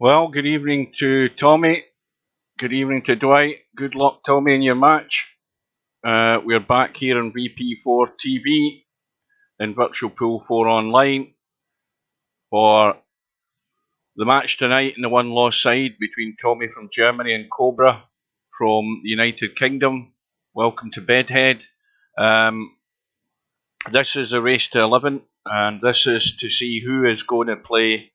Well, good evening to Tommy. Good evening to Dwight. Good luck, Tommy, in your match. We're back here on VP4 TV and Virtual Pool 4 Online for the match tonight in the one-loss side between Tommy from Germany and Cobra from the United Kingdom. Welcome to Bedhead. This is a race to 11, and this is to see who is going to play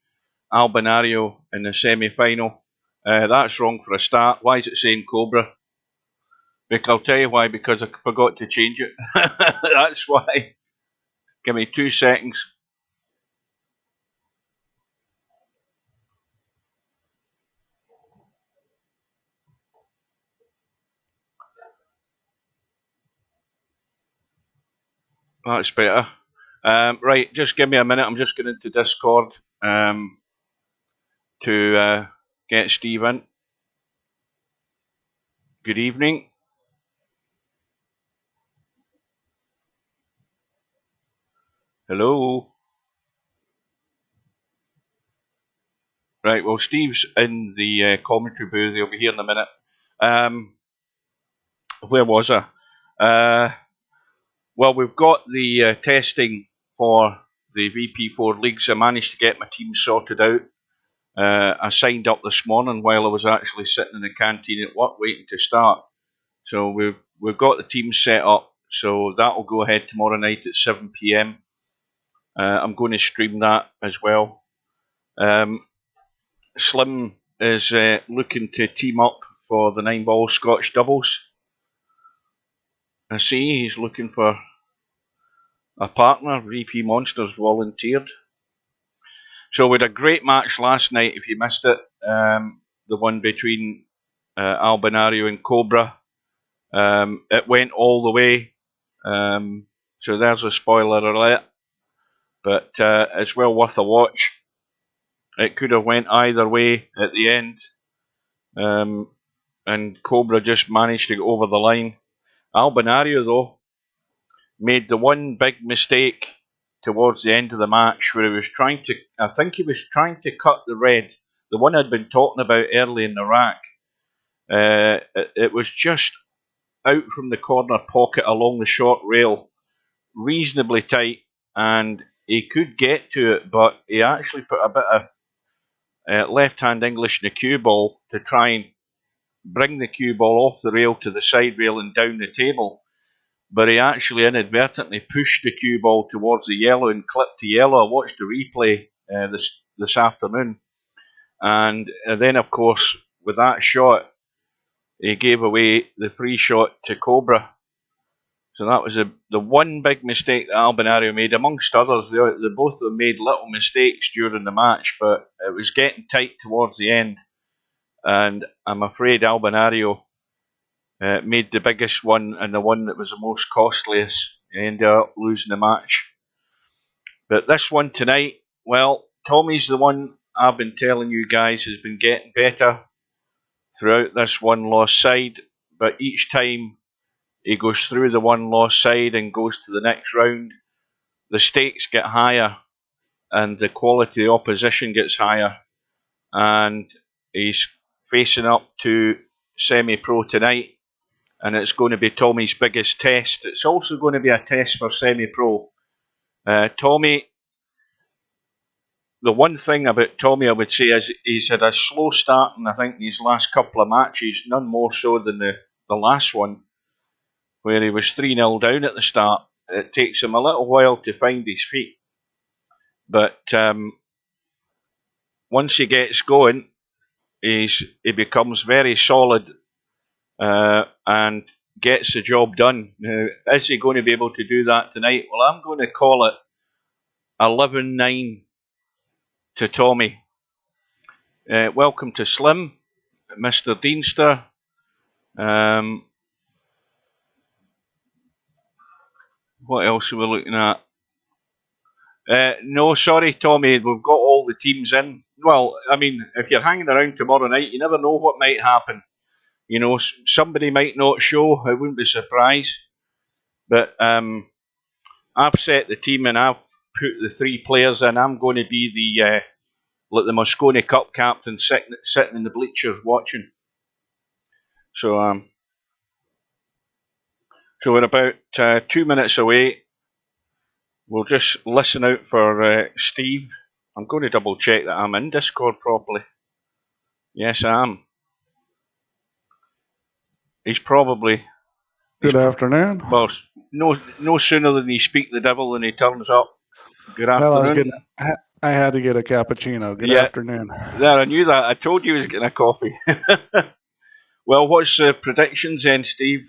Albinario in the semi-final. That's wrong for a start. Why is it saying Cobra? I'll tell you why, because I forgot to change it. That's why. Give me 2 seconds. That's better. Right, just give me a minute. I'm just going into Discord to get Steve in. Good evening. Hello. Right, well, Steve's in the commentary booth. He'll be here in a minute. Where was I? Well, we've got the testing for the VP4 leagues. I managed to get my team sorted out. I signed up this morning while I was actually sitting in the canteen at work waiting to start. So we've got the team set up. So that will go ahead tomorrow night at 7 p.m. I'm going to stream that as well. Slim is looking to team up for the 9-ball Scotch doubles. I see he's looking for a partner. VP Monsters volunteered. So we had a great match last night, if you missed it. The one between Albinario and Cobra. It went all the way. So there's a spoiler alert. But it's well worth a watch. It could have went either way at the end. And Cobra just managed to go over the line. Albinario, though, made the one big mistake towards the end of the match where he was trying to, I think he was trying to cut the red, the one I'd been talking about early in the rack. It was just out from the corner pocket along the short rail, reasonably tight, and he could get to it, but he actually put a bit of left-hand English in the cue ball to try and bring the cue ball off the rail to the side rail and down the table. But he actually inadvertently pushed the cue ball towards the yellow and clipped to yellow. I watched the replay this afternoon. And then, of course, with that shot, he gave away the free shot to Cobra. So that was the one big mistake that Albinario made. Amongst others, they both of them made little mistakes during the match, but it was getting tight towards the end. And I'm afraid Albinario made the biggest one and the one that was the most costliest. He ended up losing the match. But this one tonight, well, Tommy's the one I've been telling you guys has been getting better throughout this one-loss side. But each time he goes through the one-loss side and goes to the next round, the stakes get higher and the quality of the opposition gets higher. And he's facing up to Semirpo tonight. And it's going to be Tommy's biggest test. It's also going to be a test for Semirpo. Tommy, the one thing about Tommy I would say is he's had a slow start, and I think in his last couple of matches, none more so than the last one, where he was 3-0 down at the start. It takes him a little while to find his feet. But once he gets going, he becomes very solid and gets the job done. Now, is he going to be able to do that tonight? Well, I'm going to call it 11-9 to Tommy. Welcome to Slim, Mr. Deanster. What else are we looking at? No, sorry, Tommy, we've got all the teams in. Well, I mean, if you're hanging around tomorrow night, you never know what might happen. You know, somebody might not show. I wouldn't be surprised. But I've set the team and I've put the 3 players in. I'm going to be like the Moscone Cup captain sitting in the bleachers watching. So we're about 2 minutes away. We'll just listen out for Steve. I'm going to double check that I'm in Discord properly. Yes, I am. He's probably... Good afternoon. Well, no sooner than he speak the devil than he turns up. Good afternoon. Well, I had to get a cappuccino. Good afternoon. There, I knew that. I told you he was getting a coffee. Well, what's the predictions then, Steve?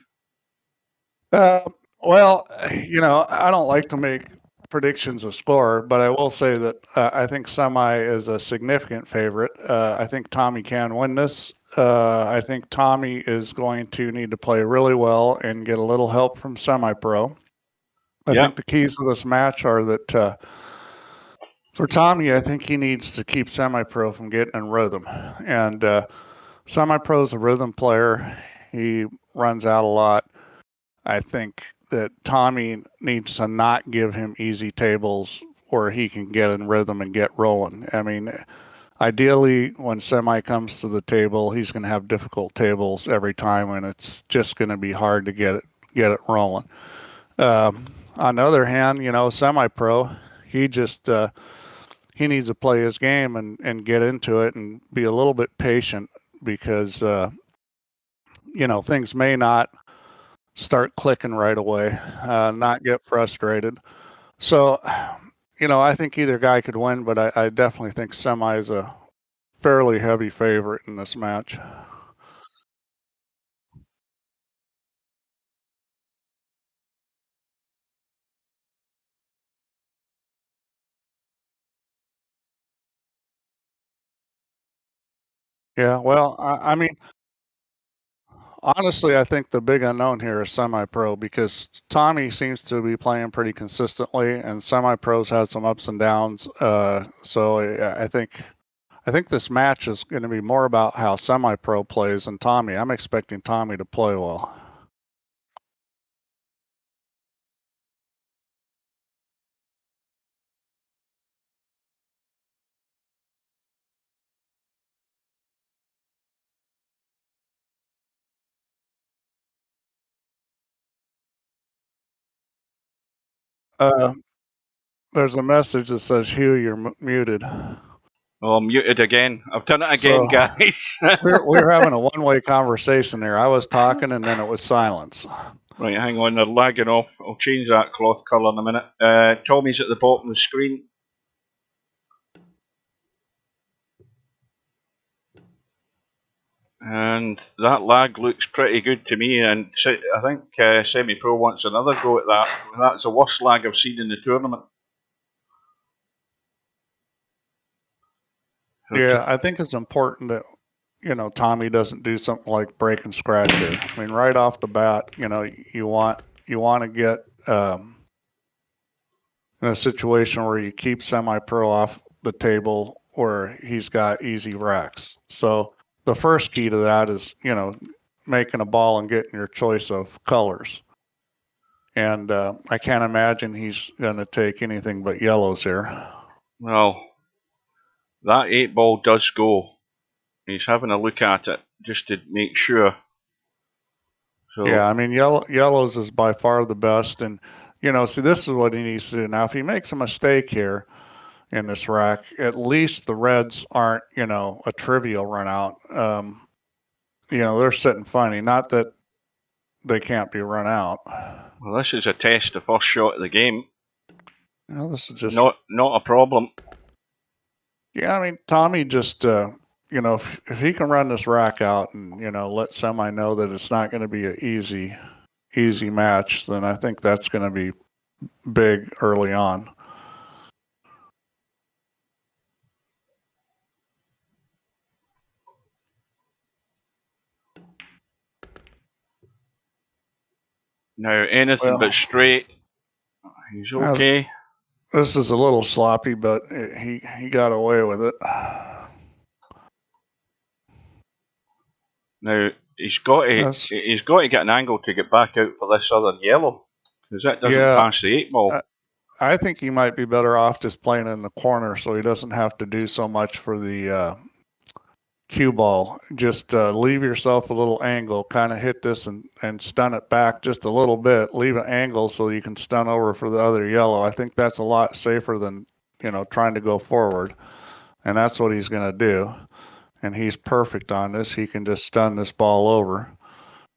Well, I don't like to make predictions of score, but I will say that I think Tommyy is a significant favorite. I think Tommyy can win this. I think Tommyy is going to need to play really well and get a little help from Semirpo. I think the keys to this match are that for Tommyy, I think he needs to keep Semirpo from getting in rhythm. And Semirpo is a rhythm player. He runs out a lot. I think that Tommyy needs to not give him easy tables where he can get in rhythm and get rolling. I mean, ideally, when Semirpo comes to the table, he's going to have difficult tables every time, and it's just going to be hard to get it rolling. On the other hand, Semirpo, he just he needs to play his game and get into it and be a little bit patient because things may not start clicking right away, not get frustrated. So, I think either guy could win, but I definitely think Semirpo is a fairly heavy favorite in this match. Yeah, well, I mean, honestly, I think the big unknown here is Semirpo because Tommyy seems to be playing pretty consistently, and Semirpo's had some ups and downs. So I think this match is going to be more about how Semirpo plays than Tommyy. I'm expecting Tommyy to play well. There's a message that says, Hugh, you're muted. Oh, I'm muted again. I've done it again, guys. we're having a one-way conversation there. I was talking and then it was silence. Right, hang on, they're lagging off. I'll change that cloth colour in a minute. Tommy's at the bottom of the screen. And that lag looks pretty good to me, and I think Semirpo wants another go at that. That's the worst lag I've seen in the tournament. Yeah, I think it's important that Tommyy doesn't do something like break and scratch here. I mean, right off the bat, you want to get in a situation where you keep Semirpo off the table where he's got easy racks. So the first key to that is making a ball and getting your choice of colors. And I can't imagine he's going to take anything but yellows here. Well, that 8-ball does go. He's having a look at it just to make sure. So, yeah, I mean, yellows is by far the best. And, see, this is what he needs to do. Now, if he makes a mistake here in this rack, at least the reds aren't, a trivial run out. They're sitting funny. Not that they can't be run out. Well, this is a test, the first shot of the game. This is just not a problem. Yeah, I mean, Tommyy just, if he can run this rack out and, let Semirpo know that it's not going to be an easy match, then I think that's going to be big early on. Now, anything but straight. He's okay. This is a little sloppy, but he got away with it. Now, he's got to get an angle to get back out for this other yellow, because that doesn't pass the 8-ball. I think he might be better off just playing in the corner so he doesn't have to do so much for the cue ball. Just leave yourself a little angle, kind of hit this and stun it back just a little bit. Leave an angle so you can stun over for the other yellow. I think that's a lot safer than, trying to go forward. And that's what he's going to do. And he's perfect on this. He can just stun this ball over.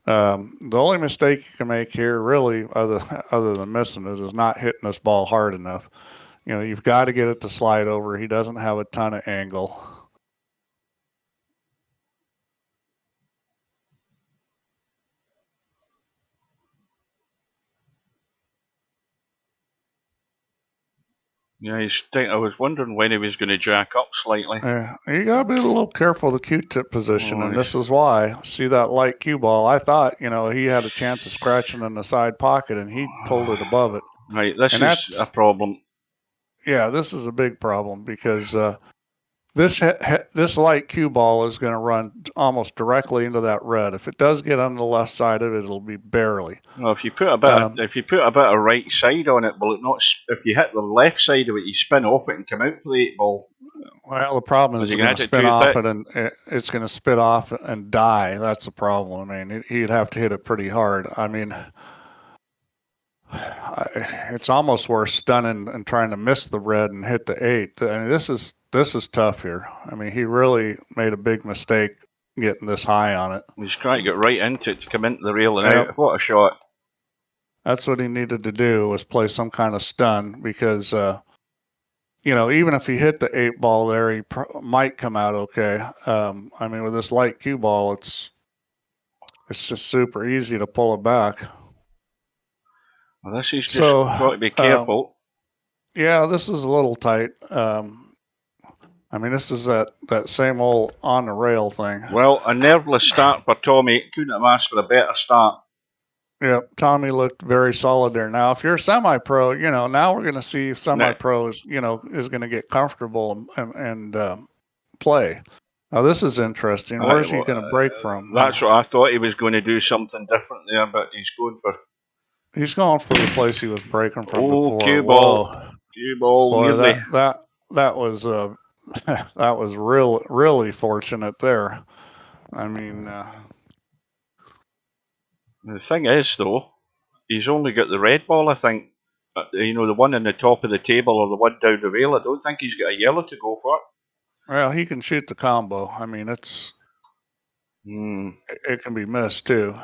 The only mistake you can make here, really, other than missing it, is not hitting this ball hard enough. You've got to get it to slide over. He doesn't have a ton of angle. Yeah, I was wondering when he was going to jack up slightly. Yeah, you got to be a little careful of the Q-tip position, and this is why. See that light cue ball? I thought, he had a chance of scratching in the side pocket, and he pulled it above it. Right, this is a problem. Yeah, this is a big problem because this light cue ball is going to run almost directly into that red. If it does get on the left side of it, it'll be barely. Well, if you put a bit of right side on it, will it not? If you hit the left side of it, you spin off it and come out for the 8 ball. Well, the problem is it's going to spin off it, and it's going to spit off and die. That's the problem. I mean, he'd have to hit it pretty hard. I mean, it's almost worth stunning and trying to miss the red and hit the 8. I mean, this is tough here. I mean, he really made a big mistake getting this high on it. He's trying to get right into it to come into the rail and out. What a shot. That's what he needed to do, was play some kind of stun, because even if he hit the 8 ball there, he might come out okay. I mean, with this light cue ball, it's just super easy to pull it back. Well, this is just got to be careful. Yeah, this is a little tight. I mean, this is that same old on the rail thing. Well, a nerveless start for Tommyy. Couldn't have asked for a better start. Yeah, Tommyy looked very solid there. Now, if you're semi-pro, now we're going to see if semi-pro is going to get comfortable and play. Now, this is interesting. Where's he going to break from? That's what I thought. He was going to do something different there, but he's going for the place he was breaking from before. Cue ball. Cue ball. Boy, that was that was really fortunate there. I mean, the thing is, though, he's only got the red ball, I think. The one on the top of the table or the one down the rail. I don't think he's got a yellow to go for. Well, he can shoot the combo. I mean, it can be missed too.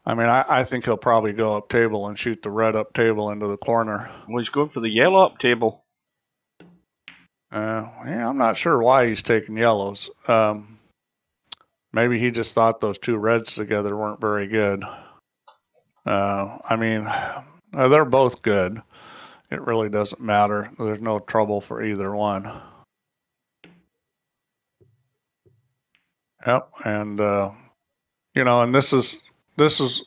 I mean, I think he'll probably go up table and shoot the red up table into the corner. Well, he's going for the yellow up table. Yeah, I'm not sure why he's taking yellows. Maybe he just thought those 2 reds together weren't very good. I mean, they're both good. It really doesn't matter. There's no trouble for either one. Yep, and and this is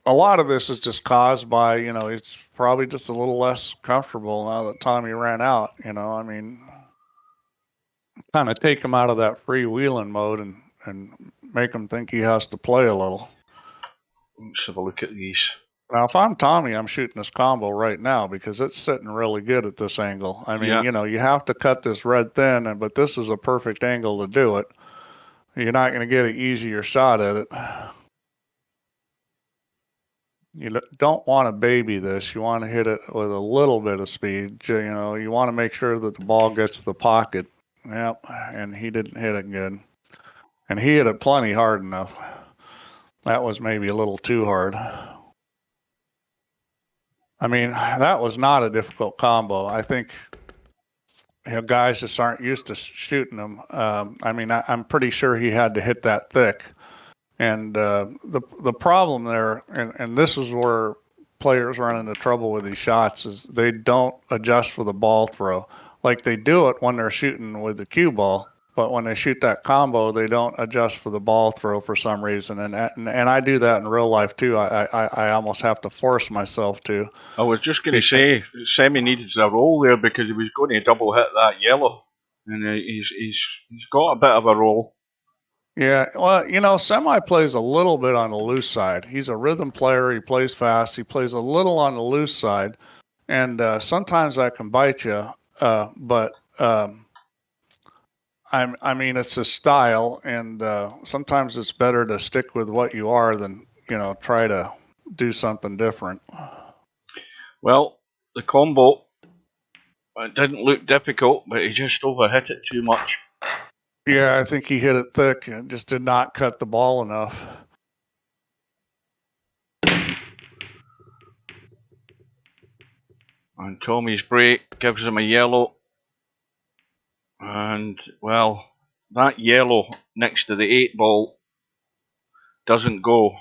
a lot of this is just caused by it's probably just a little less comfortable now that Tommyy ran out. I mean, kind of take him out of that freewheeling mode and make him think he has to play a little. Let's have a look at these. Now, if I'm Tommyy, I'm shooting this combo right now because it's sitting really good at this angle. I mean, you have to cut this red thin, but this is a perfect angle to do it. You're not going to get an easier shot at it. You don't want to baby this. You want to hit it with a little bit of speed. You want to make sure that the ball gets to the pocket. Yep, and he didn't hit it good. And he hit it plenty hard enough. That was maybe a little too hard. I mean, that was not a difficult combo. I think guys just aren't used to shooting them. I mean, I'm pretty sure he had to hit that thick. And the problem there, and this is where players run into trouble with these shots, is they don't adjust for the ball throw. Like they do it when they're shooting with the cue ball, but when they shoot that combo, they don't adjust for the ball throw for some reason. And I do that in real life too. I almost have to force myself to. I was just going to say, Semi needed a roll there because he was going to double hit that yellow, and he's got a bit of a roll. Yeah, well, Semi plays a little bit on the loose side. He's a rhythm player. He plays fast. He plays a little on the loose side. And sometimes I can bite you, but I mean, it's a style, and sometimes it's better to stick with what you are than, try to do something different. Well, the combo, it didn't look difficult, but he just overhit it too much. Yeah, I think he hit it thick and just did not cut the ball enough. And Tommy's break gives him a yellow. And, well, that yellow next to the 8-ball doesn't go.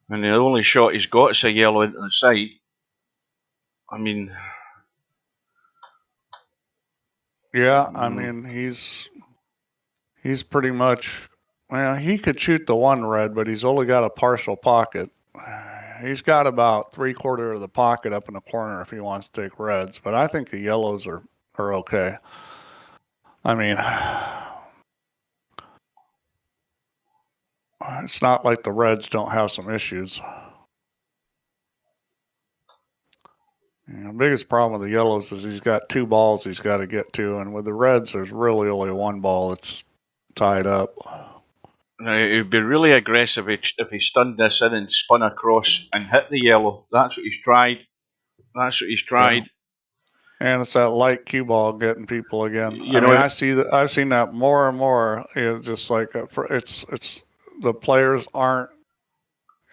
And the only shot he's got is a yellow into the side. I mean... Yeah, I mean, he's pretty much... Well, he could shoot the one red, but he's only got a partial pocket. He's got about 3/4 of the pocket up in the corner if he wants to take reds, but I think the yellows are okay. I mean, it's not like the reds don't have some issues. The biggest problem with the yellows is he's got 2 balls he's got to get to, and with the reds, there's really only 1 ball that's tied up. Now, it would be really aggressive if he stunned this in and spun across and hit the yellow. That's what he's tried. Yeah. And it's that light cue ball getting people again. I've seen that more and more. It's just like it's the players aren't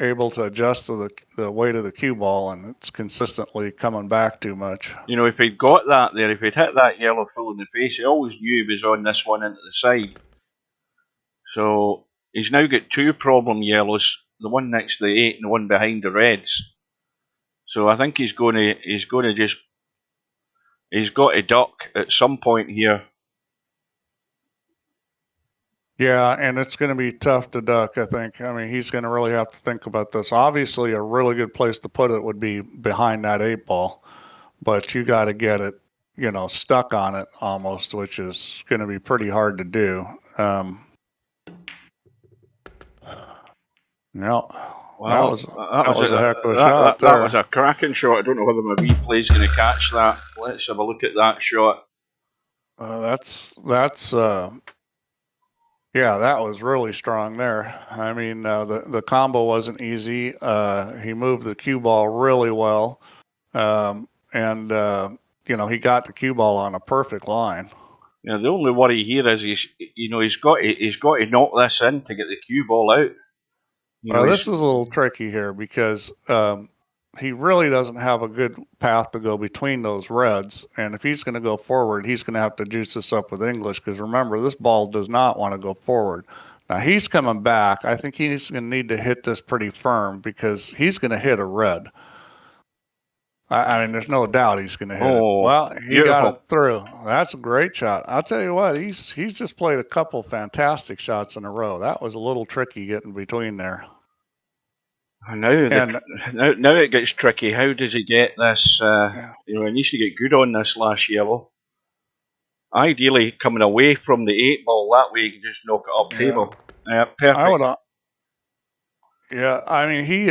able to adjust to the weight of the cue ball, and it's consistently coming back too much. If he'd got that there, if he'd hit that yellow full in the face, he always knew he was on this one into the side. So he's now got 2 problem yellows, the one next to the 8 and the one behind the reds. So I think he's got to duck at some point here. Yeah, and it's going to be tough to duck, I think. I mean, he's going to really have to think about this. Obviously, a really good place to put it would be behind that 8-ball, but you got to get it, stuck on it almost, which is going to be pretty hard to do. Well, that was a heck of a shot. That was a cracking shot. I don't know whether my replay is going to catch that. Let's have a look at that shot. Yeah, that was really strong there. I mean, the combo wasn't easy. He moved the cue ball really well, and he got the cue ball on a perfect line. Yeah, the only worry here is he's got to knock this in to get the cue ball out. This is a little tricky here because he really doesn't have a good path to go between those reds. And if he's going to go forward, he's going to have to juice this up with English because remember, this ball does not want to go forward. Now he's coming back. I think he's going to need to hit this pretty firm because he's going to hit a red. I mean, there's no doubt he's going to hit it. Well, he got it through. That's a great shot. I'll tell you what, he's just played a couple fantastic shots in a row. That was a little tricky getting between there. Now it gets tricky. How does he get this? He needs to get good on this last yellow. Ideally, coming away from the 8-ball, that way he can just knock it up table. Perfect. I mean, he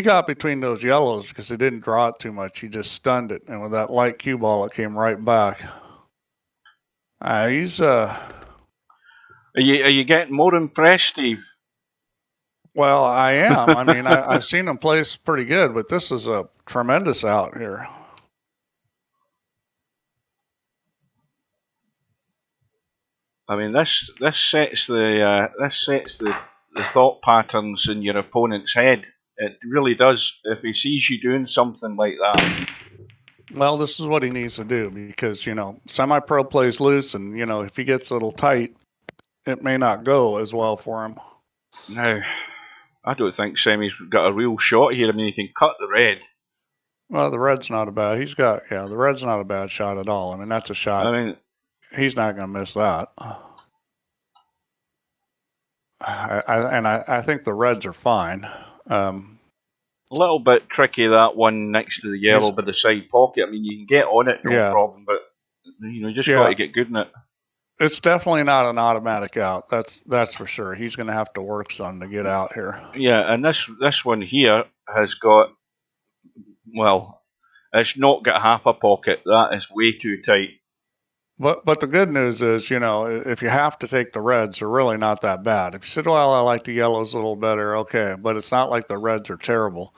got between those yellows because he didn't draw it too much. He just stunned it, and with that light cue ball, it came right back. He's Are you getting more impressed, Steve? Well, I am. I mean, I've seen him play pretty good, but this is a tremendous out here. I mean, this sets the thought patterns in your opponent's head. It really does. If he sees you doing something like that. Well, this is what he needs to do because, semi-pro plays loose and, if he gets a little tight, it may not go as well for him. No, I don't think Semi's got a real shot here. I mean, he can cut the red. Well, the red's not a bad. The red's not a bad shot at all. I mean, that's a shot. I mean, he's not going to miss that. I think the reds are fine. A little bit tricky, that one next to the yellow by the side pocket. I mean, you can get on it, no problem, but you just got to get good in it. it's definitely not an automatic out. That's for sure. He's going to have to work some to get out here. Yeah, and this one here has got, well, it's not got half a pocket. That is way too tight. But the good news is, you know, if you have to take the reds, they're really not that bad. If you said, well, I like the yellows a little better, okay, but it's not like the reds are terrible.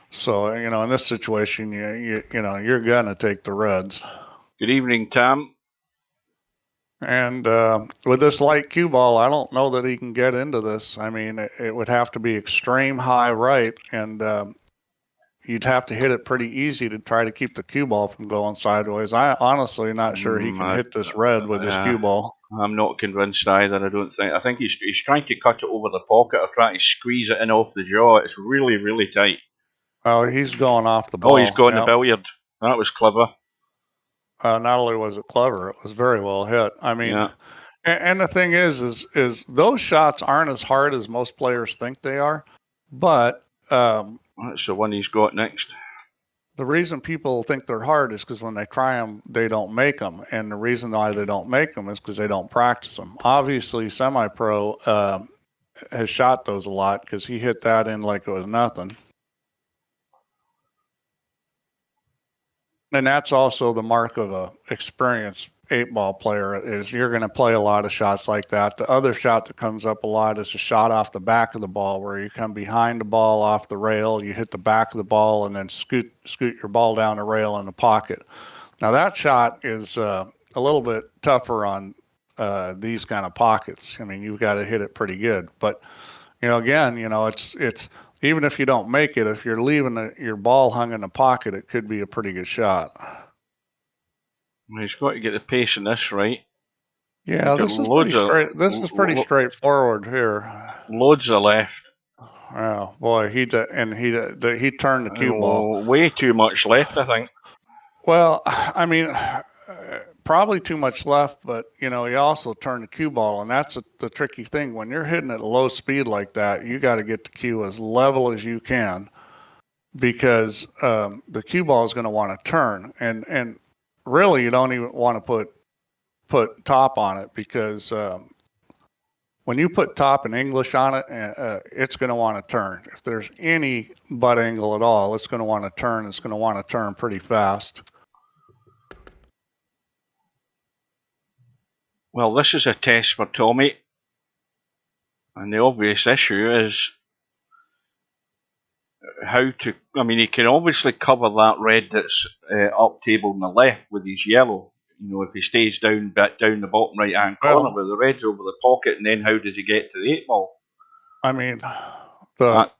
So, you know, in this situation, you know, you're gonna take the reds. Good evening, Tam. And with this light cue ball, I don't know that he can get into this. I mean, it would have to be extreme high right, and you'd have to hit it pretty easy to try to keep the cue ball from going sideways. I honestly not sure he can hit this red with this cue ball. I'm not convinced either. I think he's trying to cut it over the pocket or trying to squeeze it in off the jaw. It's really, really tight. Oh, he's going off the ball. Oh, he's going the billiard. That was clever. Not only was it clever, it was very well hit. I mean, yeah. And the thing is those shots aren't as hard as most players think they are, but that's the one he's got next. The reason people think they're hard is because when they try them, they don't make them, and the reason why they don't make them is because they don't practice them. Obviously, Semirpo has shot those a lot because he hit that in like it was nothing. And that's also the mark of a experienced 8-ball player is you're going to play a lot of shots like that. The other shot that comes up a lot is a shot off the back of the ball where you come behind the ball off the rail, you hit the back of the ball, and then scoot your ball down the rail in the pocket. Now that shot is a little bit tougher on these kind of pockets. I mean, you've got to hit it pretty good. But, you know, again, you know, it's even if you don't make it, if you're leaving your ball hung in the pocket, it could be a pretty good shot. He's got to get the pace in this right. Yeah, this is pretty straight. This is pretty straightforward here. Loads of left. Oh boy, he turned the cue ball. Way too much left, I think. Well, I mean, probably too much left, but you know, he also turned the cue ball, and that's the tricky thing. When you're hitting at low speed like that, you got to get the cue as level as you can, because the cue ball is going to want to turn, and really, you don't even want to put top on it, because when you put top in English on it, it's going to want to turn. If there's any butt angle at all, it's going to want to turn. It's going to want to turn pretty fast. Well, this is a test for Tommyy, and the obvious issue is how to. I mean, he can obviously cover that red that's up table on the left with his yellow. You know, if he stays down the bottom right hand corner with the reds over the pocket, and then how does he get to the 8-ball? I mean, the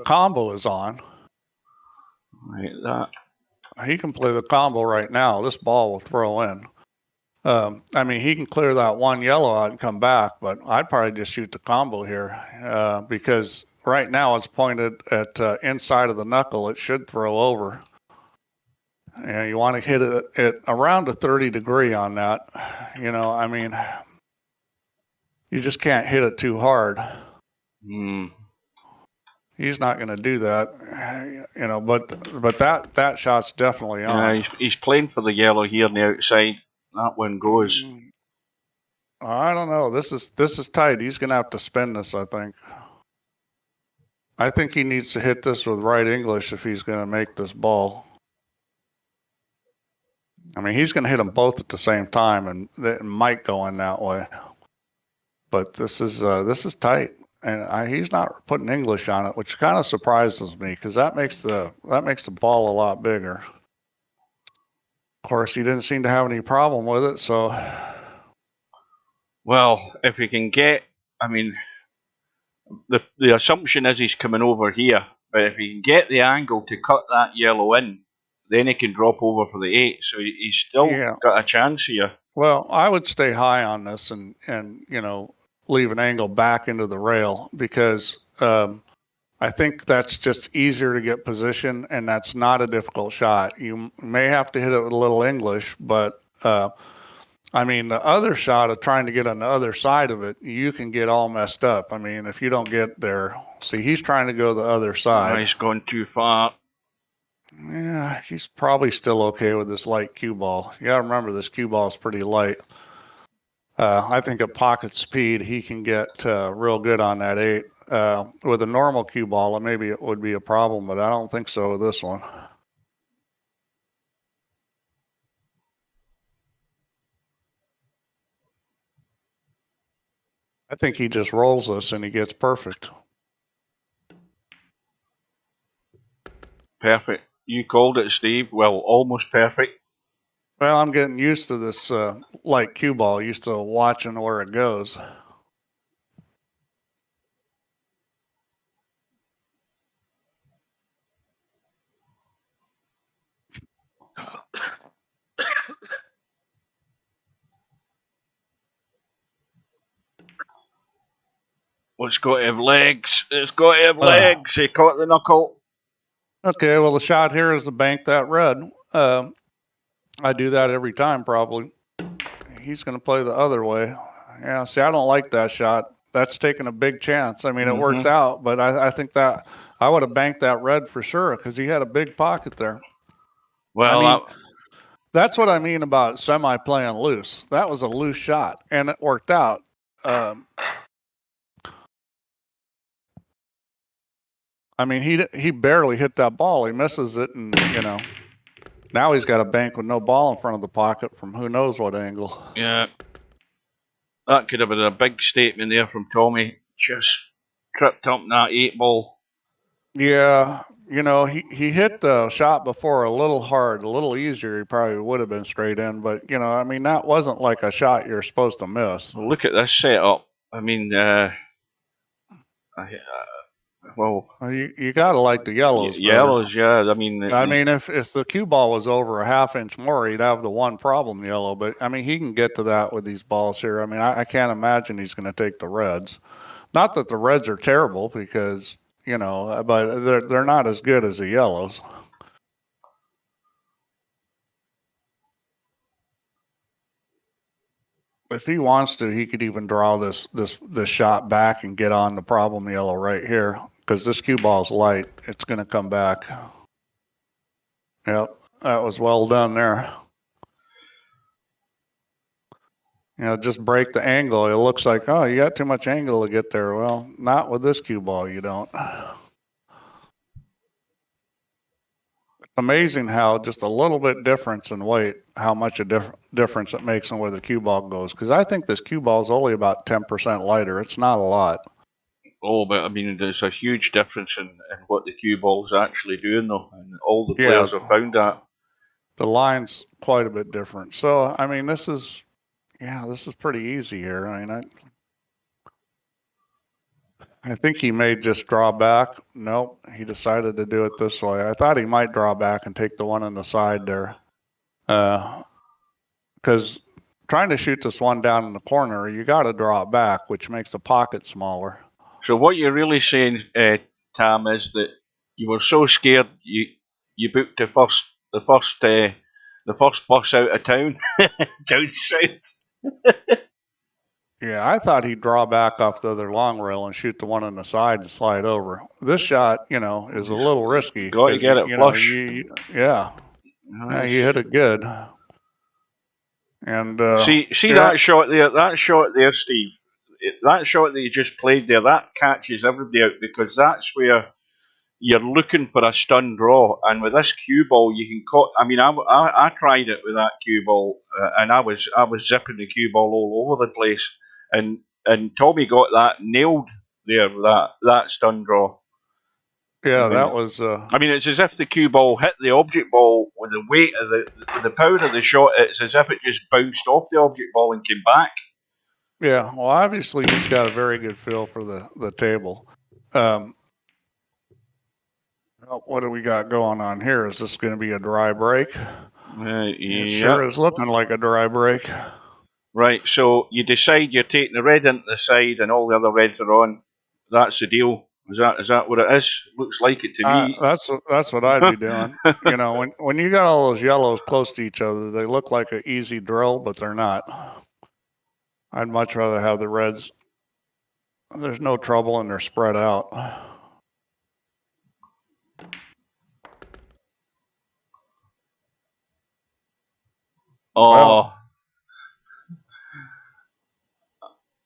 combo is on. Right, that he can play the combo right now. This ball will throw in. I mean, he can clear that one yellow out and come back, but I'd probably just shoot the combo here because right now it's pointed at inside of the knuckle. It should throw over. And you want to hit it at around a 30 degree on that. You know, I mean, you just can't hit it too hard. He's not going to do that, you know. But that shot's definitely on. Yeah, he's playing for the yellow here on the outside. That one goes. I don't know. This is tight. He's going to have to spin this, I think. I think he needs to hit this with right English if he's going to make this ball. I mean, he's going to hit them both at the same time, and it might go in that way. But this is tight, and he's not putting English on it, which kind of surprises me because that makes the ball a lot bigger. Of course, he didn't seem to have any problem with it, so. Well, if he can get, I mean, the assumption is he's coming over here, but if he can get the angle to cut that yellow in, then he can drop over for the 8. So he's still got a chance here. Well, I would stay high on this and you know, leave an angle back into the rail because I think that's just easier to get position, and that's not a difficult shot. You may have to hit it with a little English, but I mean, the other shot of trying to get on the other side of it, you can get all messed up. I mean, if you don't get there, see, he's trying to go the other side. He's going too far. Yeah, he's probably still okay with this light cue ball. You gotta remember this cue ball is pretty light. I think at pocket speed, he can get real good on that 8. With a normal cue ball, maybe it would be a problem, but I don't think so with this one. I think he just rolls this and he gets perfect. Perfect. You called it, Steve. Well, almost perfect. Well, I'm getting used to this light cue ball, used to watching where it goes. Well, it's got to have legs. It's got to have legs. He caught the knuckle. Okay, well, the shot here is to bank that red. I do that every time, probably. He's going to play the other way. Yeah, see, I don't like that shot. That's taking a big chance. I mean, it worked out, but I think that I would have banked that red for sure because he had a big pocket there. Well, I mean, that's what I mean about semi playing loose. That was a loose shot, and it worked out. I mean, he barely hit that ball. He misses it, and now he's got a bank with no ball in front of the pocket from who knows what angle. Yeah, that could have been a big statement there from Tommy. Just tripped up that 8 ball. Yeah, he hit the shot before a little hard, a little easier. He probably would have been straight in, but I mean, that wasn't like a shot you're supposed to miss. Well, look at this setup. I mean, well, you got to like the yellows. Yellows, yeah. I mean, if the cue ball was over a half inch more, he'd have the one problem yellow. But I mean, he can get to that with these balls here. I mean, I can't imagine he's going to take the reds. Not that the reds are terrible, because but they're not as good as the yellows. If he wants to, he could even draw this shot back and get on the problem yellow right here, because this cue ball's light. It's going to come back. Yep, that was well done there. Just break the angle. It looks like, oh, you got too much angle to get there. Well, not with this cue ball, you don't. It's amazing how just a little bit difference in weight, how much a difference it makes on where the cue ball goes. Because I think this cue ball is only about 10% lighter. It's not a lot. Oh, but I mean, there's a huge difference in what the cue ball's actually doing, though, and all the players have found that. The line's quite a bit different. So, I mean, this is pretty easy here. I mean, I think he may just draw back. Nope, he decided to do it this way. I thought he might draw back and take the one on the side there. Because trying to shoot this one down in the corner, you got to draw it back, which makes the pocket smaller. So what you're really saying, Tam, is that you were so scared you booked the first bus out of town down south. Yeah, I thought he'd draw back off the other long rail and shoot the one on the side and slide over. This shot, is a little risky. Got to get it flush. You hit it good. And see that shot there. That shot there, Steve. That shot that you just played there, that catches everybody out, because that's where you're looking for a stun draw. And with this cue ball, you can cut. I mean, I tried it with that cue ball, and I was zipping the cue ball all over the place. And Tommyy got that nailed there. That stun draw. Yeah, that was. I mean, it's as if the cue ball hit the object ball with the weight of the power of the shot. It's as if it just bounced off the object ball and came back. Yeah, well, obviously he's got a very good feel for the table. What do we got going on here? Is this going to be a dry break? It sure is looking like a dry break. Right, so you decide you're taking the red into the side and all the other reds are on. That's the deal. Is that what it is? Looks like it to me. That's what I'd be doing. When you got all those yellows close to each other, they look like an easy drill, but they're not. I'd much rather have the reds. There's no trouble and they're spread out. Oh.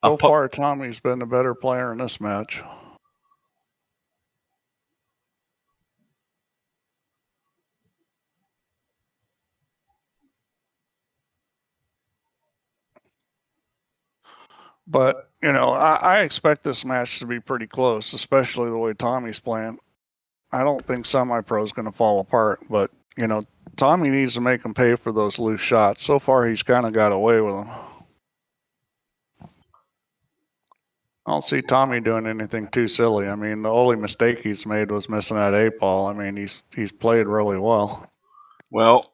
So far, Tommy's been the better player in this match. But, you know, I expect this match to be pretty close, especially the way Tommy's playing. I don't think Semi-Pro is going to fall apart, but, you know, Tommyy needs to make him pay for those loose shots. So far, he's kind of got away with them. I don't see Tommyy doing anything too silly. I mean, the only mistake he's made was missing that 8-ball. I mean, he's played really well. Well,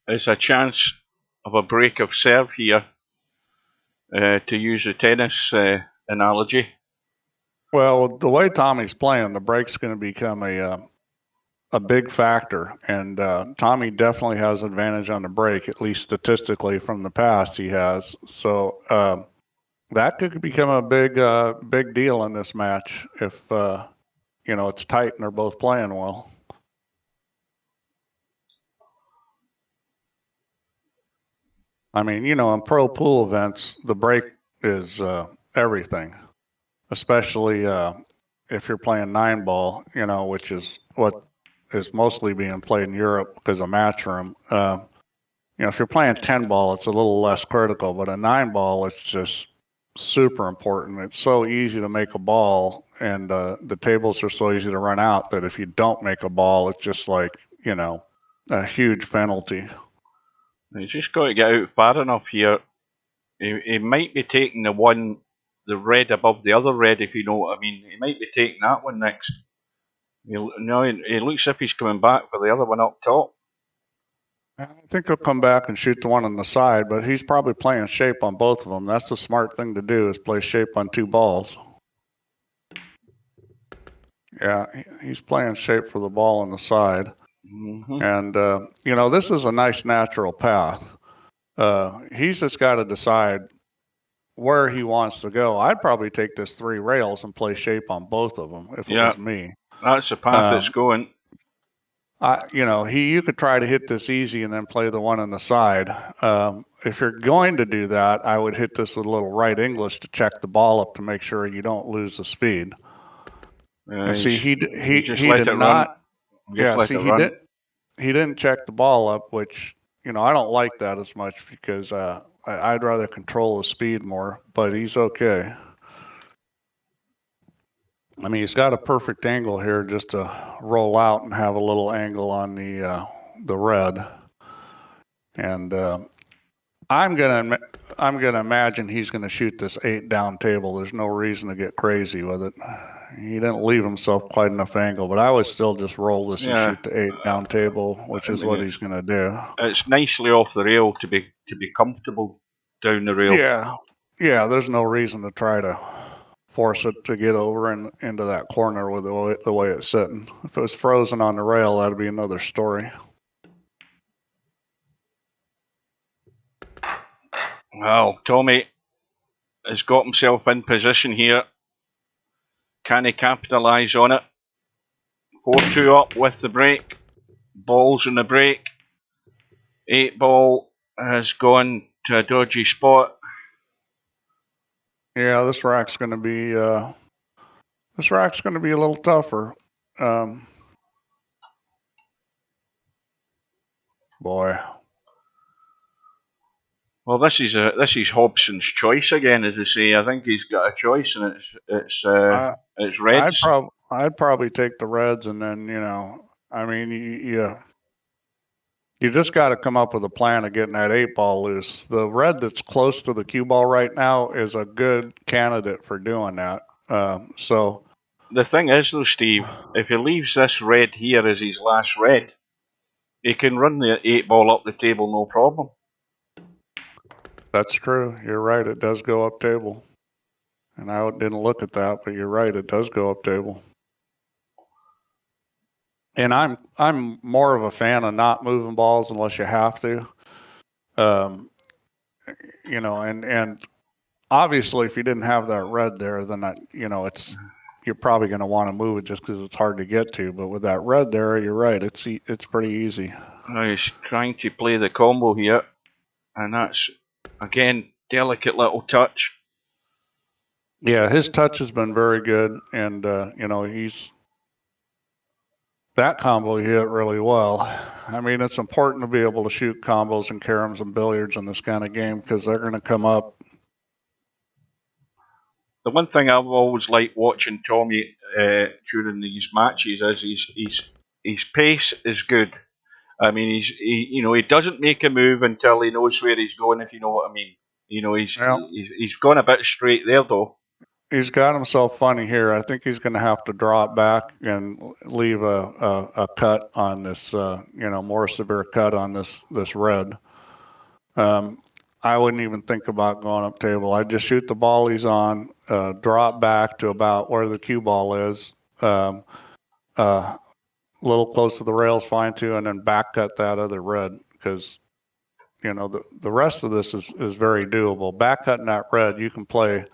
it's a chance of a break of serve here, to use a tennis analogy. Well, the way Tommy's playing, the break's going to become a big factor, and Tommyy definitely has advantage on the break, at least statistically from the past he has. So that could become a big deal in this match if you know, it's tight and they're both playing well. I mean, you know, in pro pool events, the break is everything, especially if you're playing 9-ball, you know, which is what is mostly being played in Europe because of match room. You know, if you're playing 10-ball, it's a little less critical, but a 9-ball, it's just super important. It's so easy to make a ball, and the tables are so easy to run out that if you don't make a ball, it's just like, you know, a huge penalty. You just got to get out far enough here. He might be taking the red above the other red, if you know what I mean. He might be taking that one next. He looks as if he's coming back for the other one up top. I think he'll come back and shoot the one on the side, but he's probably playing shape on both of them. That's the smart thing to do, is play shape on 2 balls. Yeah, he's playing shape for the ball on the side. Mm-hmm. And, you know, this is a nice natural path. He's just got to decide where he wants to go. I'd probably take this 3 rails and play shape on both of them if it was me. That's the path it's going. You know, you could try to hit this easy and then play the one on the side. If you're going to do that, I would hit this with a little right English to check the ball up to make sure you don't lose the speed. See, he did not. Yeah, see, he didn't check the ball up, which, you know, I don't like that as much because I'd rather control the speed more. But he's okay. I mean, he's got a perfect angle here just to roll out and have a little angle on the red. And I'm gonna imagine he's gonna shoot this 8 down table. There's no reason to get crazy with it. He didn't leave himself quite enough angle, but I would still just roll this and shoot the 8 down table, which is what he's gonna do. It's nicely off the rail to be comfortable down the rail. Yeah. There's no reason to try to force it to get over and into that corner with the way it's sitting. If it was frozen on the rail, that'd be another story. Well, Tommyy has got himself in position here. Can he capitalise on it? 4-2 up with the break. Balls in the break. 8-ball has gone to a dodgy spot. Yeah, this rack's going to be a little tougher. Boy. Well, this is Hobson's choice again, as we say. I think he's got a choice, and it's reds. I'd probably take the reds, and then, you know, I mean, you just got to come up with a plan of getting that 8-ball loose. The red that's close to the cue ball right now is a good candidate for doing that. So the thing is, though, Steve, if he leaves this red here as his last red, he can run the 8-ball up the table, no problem. That's true. You're right. It does go up table. And I didn't look at that, but you're right. It does go up table. And I'm more of a fan of not moving balls unless you have to. You know, and obviously if you didn't have that red there, then you're probably going to want to move it just because it's hard to get to. But with that red there, you're right. It's pretty easy. Now he's trying to play the combo here. And that's, again, delicate little touch. Yeah, his touch has been very good, and you know, that combo he hit really well. I mean, it's important to be able to shoot combos and caroms and billiards in this kind of game because they're going to come up. The one thing I've always liked watching Tommyy during these matches is his pace is good. I mean, he doesn't make a move until he knows where he's going. If you know what I mean, he's gone a bit straight there though. He's got himself funny here. I think he's going to have to draw it back and leave a cut on this, more severe cut on this red. I wouldn't even think about going up table. I'd just shoot the ball he's on, drop back to about where the cue ball is, a little close to the rails, fine too, and then back cut that other red because the rest of this is very doable. Back cutting that red, you can play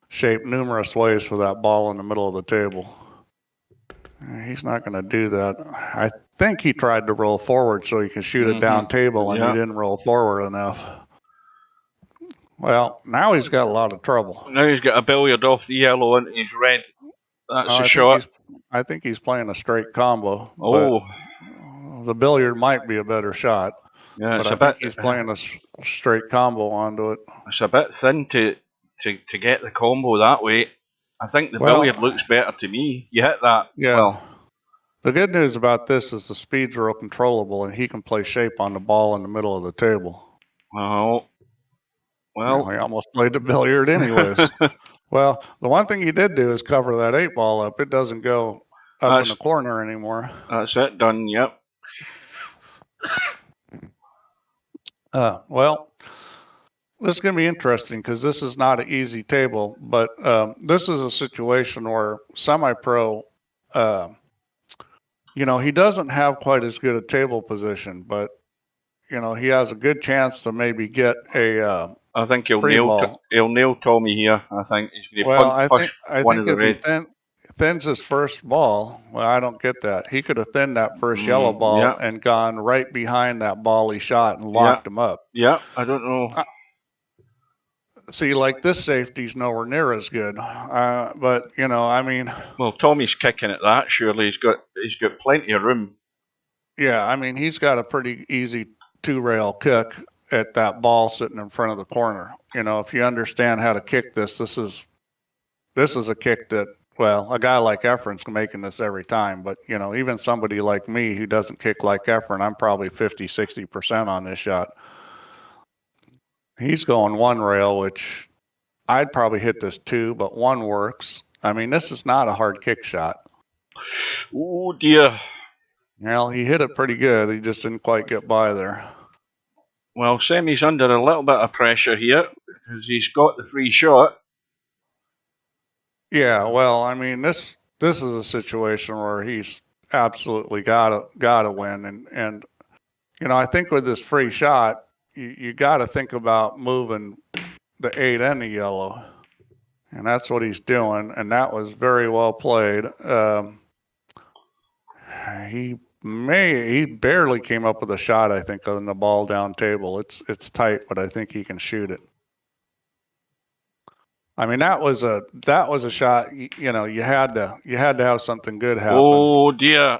shape numerous ways for that ball in the middle of the table. He's not going to do that. I think he tried to roll forward so he can shoot it down table, and he didn't roll forward enough. Well, now he's got a lot of trouble. Now he's got a billiard off the yellow and he's red. That's a shot. I think he's playing a straight combo. Oh. The billiard might be a better shot. Yeah, but I think he's playing a straight combo onto it. It's a bit thin to get the combo that way. I think the billiard looks better to me. You hit that. Yeah. Well, the good news about this is the speeds are controllable, and he can play shape on the ball in the middle of the table. Oh. Well, he almost played the billiard anyways. Well, the one thing he did do is cover that 8-ball up. It doesn't go up in the corner anymore. That's it, done, yep. Well, this is going to be interesting because this is not an easy table, but this is a situation where Semirpo, he doesn't have quite as good a table position, but, he has a good chance to maybe get a I think he'll nail Tommyy here. I think he's going to push one of the red. If he thins his first ball, well, I don't get that. He could have thinned that first yellow ball and gone right behind that ball he shot and locked him up. Yeah, I don't know. See, like this safety's nowhere near as good. But I mean. Well, Tommy's kicking at that. Surely he's got plenty of room. Yeah, I mean he's got a pretty easy 2-rail kick at that ball sitting in front of the corner. If you understand how to kick this is a kick that, well, a guy like Efren's making this every time, but even somebody like me who doesn't kick like Efren, I'm probably 50-60% on this shot. He's going 1 rail, which I'd probably hit this 2, but 1 works. I mean, this is not a hard kick shot. Oh dear. Well, he hit it pretty good. He just didn't quite get by there. Well, Semi's under a little bit of pressure here because he's got the free shot. Yeah, well, I mean, this is a situation where he's absolutely gotta win, and I think with this free shot, you got to think about moving the 8 and the yellow, and that's what he's doing, and that was very well played. He barely came up with a shot, I think, on the ball down table. It's tight, but I think he can shoot it. I mean, that was a shot. You had to have something good happen. Oh dear.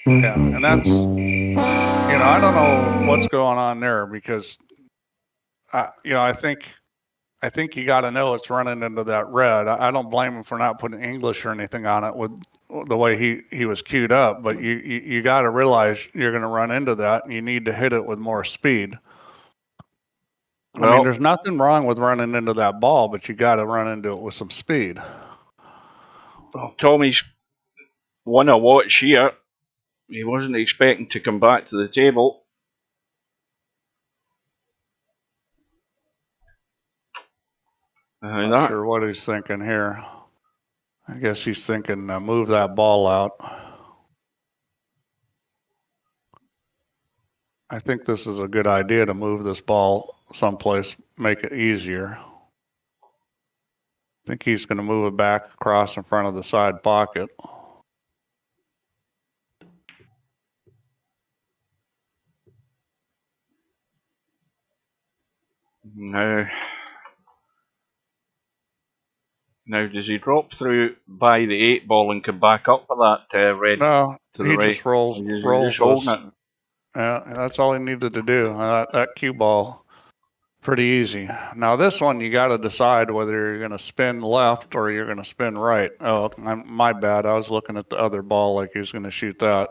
Yeah, and that's I don't know what's going on there because I think you got to know it's running into that red. I don't blame him for not putting English or anything on it with the way he was queued up, but you got to realize you're going to run into that, and you need to hit it with more speed. I mean, there's nothing wrong with running into that ball, but you got to run into it with some speed. Well, Tommy's won a watch here. He wasn't expecting to come back to the table. Not sure what he's thinking here. I guess he's thinking move that ball out. I think this is a good idea to move this ball someplace, make it easier. I think he's going to move it back across in front of the side pocket. Now, does he drop through by the 8 ball and come back up for that red No, to the he right? just rolls Just holding it. Yeah, that's all he needed to do. That cue ball, pretty easy. Now this one, you got to decide whether you're going to spin left or you're going to spin right. Oh, my bad. I was looking at the other ball like he was going to shoot that.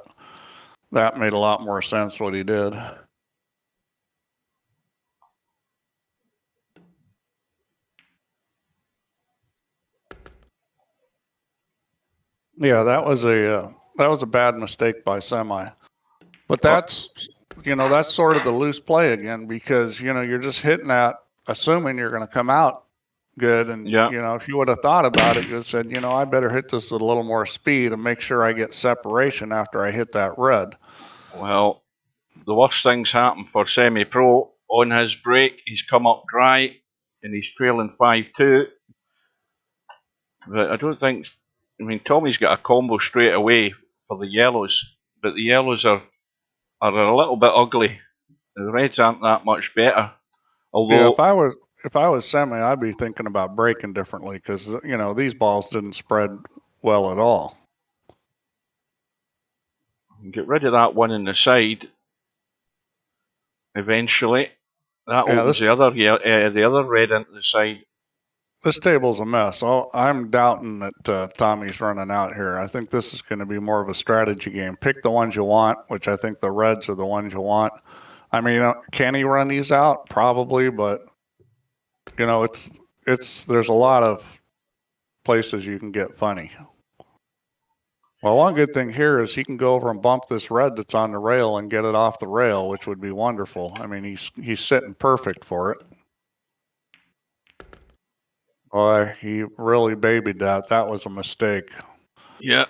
That made a lot more sense what he did. Yeah, that was a bad mistake by Semi. But that's sort of the loose play again, because you're just hitting that, assuming you're going to come out good. And if you would have thought about it, you would have said, I better hit this with a little more speed and make sure I get separation after I hit that red. Well, the worst things happen for Semirpo. On his break, he's come up dry and he's trailing 5-2. But I don't think. I mean, Tommy's got a combo straight away for the yellows, but the yellows are a little bit ugly. The reds aren't that much better. Although, if I was Semi, I'd be thinking about breaking differently, because these balls didn't spread well at all. Get rid of that one in the side. Eventually, that opens the other red into the side. This table's a mess. I'm doubting that Tommy's running out here. I think this is going to be more of a strategy game. Pick the ones you want, which I think the reds are the ones you want. I mean, can he run these out? Probably, but there's a lot of places you can get funny. Well, one good thing here is he can go over and bump this red that's on the rail and get it off the rail, which would be wonderful. I mean, he's sitting perfect for it. Boy, he really babied that. That was a mistake. Yeah.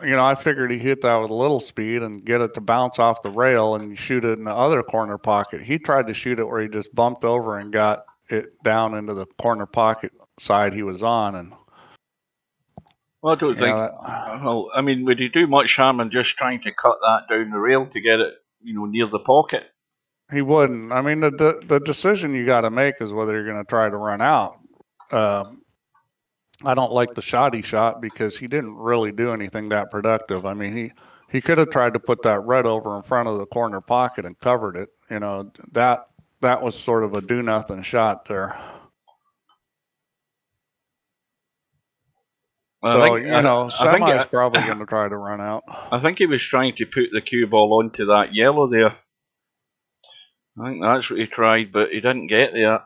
I figured he hit that with a little speed and get it to bounce off the rail and shoot it in the other corner pocket. He tried to shoot it where he just bumped over and got it down into the corner pocket side he was on. And well, I don't think. Well, I mean, would he do much harm in just trying to cut that down the rail to get it, near the pocket? He wouldn't. I mean, the decision you got to make is whether you're going to try to run out. I don't like the shot he shot, because he didn't really do anything that productive. I mean, he could have tried to put that red over in front of the corner pocket and covered it. That was sort of a do nothing shot there. Semi's probably going to try to run out. I think he was trying to put the cue ball onto that yellow there. I think that's what he tried, but he didn't get there.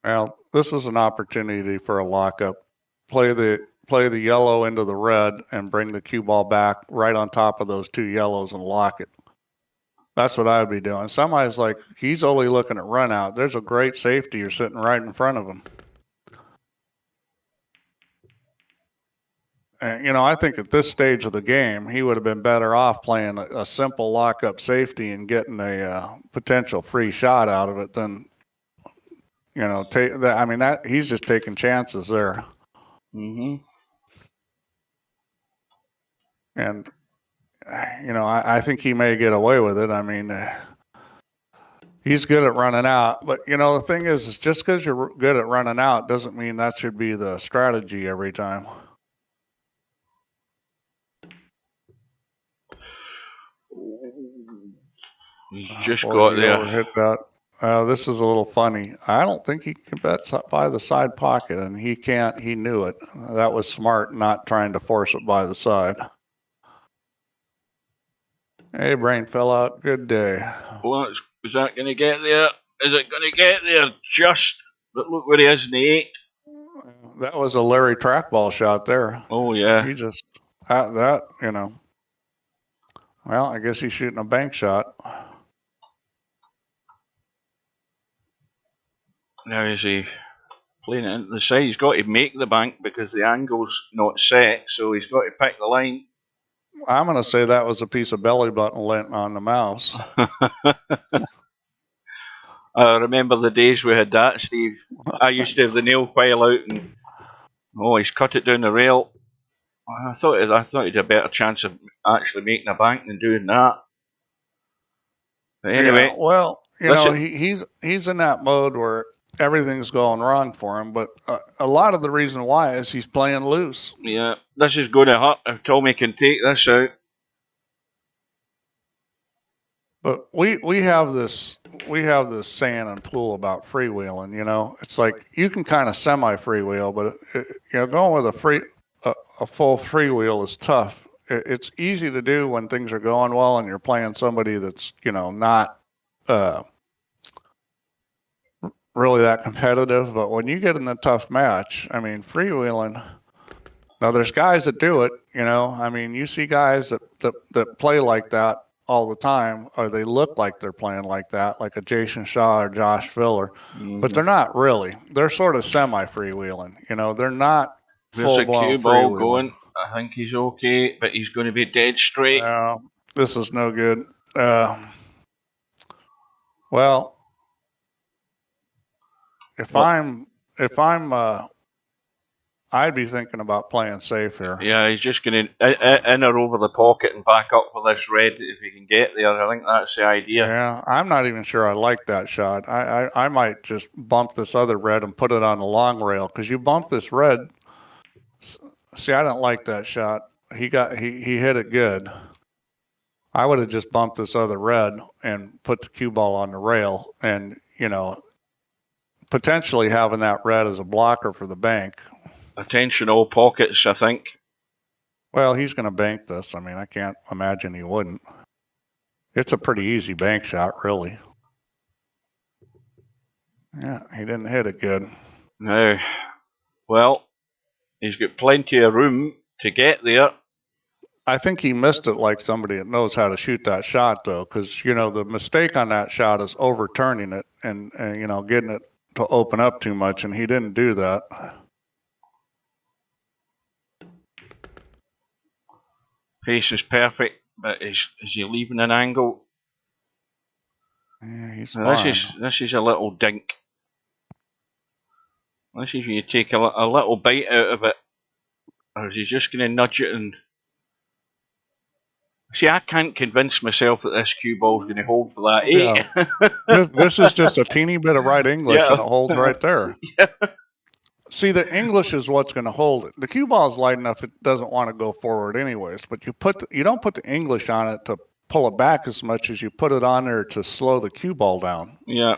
Well, this is an opportunity for a lockup. Play the yellow into the red and bring the cue ball back right on top of those two yellows and lock it. That's what I would be doing. Somebody's like, he's only looking at run out. There's a great safety. You're sitting right in front of him. And, I think at this stage of the game, he would have been better off playing a simple lockup safety and getting a potential free shot out of it than, take that. I mean, he's just taking chances there. Mm-hmm. And, I think he may get away with it. I mean, he's good at running out. But, the thing is just because you're good at running out doesn't mean that should be the strategy every time. He's just got there. Hit that. This is a little funny. I don't think he can bet by the side pocket, and he can't. He knew it. That was smart, not trying to force it by the side. Hey, brain fell out. Good day. Well, is that going to get there? Is it going to get there? Just, but look where he is in the 8. That was a Larry trackball shot there. Oh, yeah. He just, well, I guess he's shooting a bank shot. Now is he playing it into the side? He's got to make the bank because the angle's not set, so he's got to pick the line. I'm going to say that was a piece of belly button lint on the mouse. I remember the days we had that, Steve. I used to have the nail file out and, he's cut it down the rail. I thought he'd a better chance of actually making a bank than doing that. But anyway. Yeah, well, he's in that mode where everything's going wrong for him. But a lot of the reason why is he's playing loose. Yeah, this is going to hurt if Tommyy can take this out. But we have this saying in pool about freewheeling. You know, it's like you can kind of semi freewheel, but going with a full freewheel is tough. It's easy to do when things are going well and you're playing somebody that's not really that competitive. But when you get in a tough match, I mean, freewheeling. Now there's guys that do it. I mean, you see guys that play like that all the time, or they look like they're playing like that, like a Jason Shaw or Josh Filler, but they're not really. They're sort of semi freewheeling. They're not There's full a blown cue ball freewheeling. going. I think he's okay, but he's going to be dead straight. This is no good. Well, if I'm I'd be thinking about playing safe here. Yeah, he's just going to in or over the pocket and back up for this red if he can get there. I think that's the idea. Yeah, I'm not even sure I like that shot. I might just bump this other red and put it on the long rail, because you bump this red. See, I don't like that shot. He hit it good. I would have just bumped this other red and put the cue ball on the rail, and potentially having that red as a blocker for the bank. Attention all pockets, I think. Well, he's going to bank this. I mean, I can't imagine he wouldn't. It's a pretty easy bank shot, really. Yeah, he didn't hit it good. No. Well, he's got plenty of room to get there. I think he missed it like somebody that knows how to shoot that shot, though, because, the mistake on that shot is overturning it and getting it to open up too much, and he didn't do that. Pace is perfect, but is he leaving an angle? Yeah, he's Now, fine. this is a little dink. This is when you take a little bite out of it, or is he just going to nudge it and... See, I can't convince myself that this cue ball's going to hold for that 8. Yeah. This is just a teeny bit of right English, and it holds right there. Yeah. See, the English is what's going to hold it. The cue ball is light enough; it doesn't want to go forward anyways. But you don't put the English on it to pull it back as much as you put it on there to slow the cue ball down. Yeah.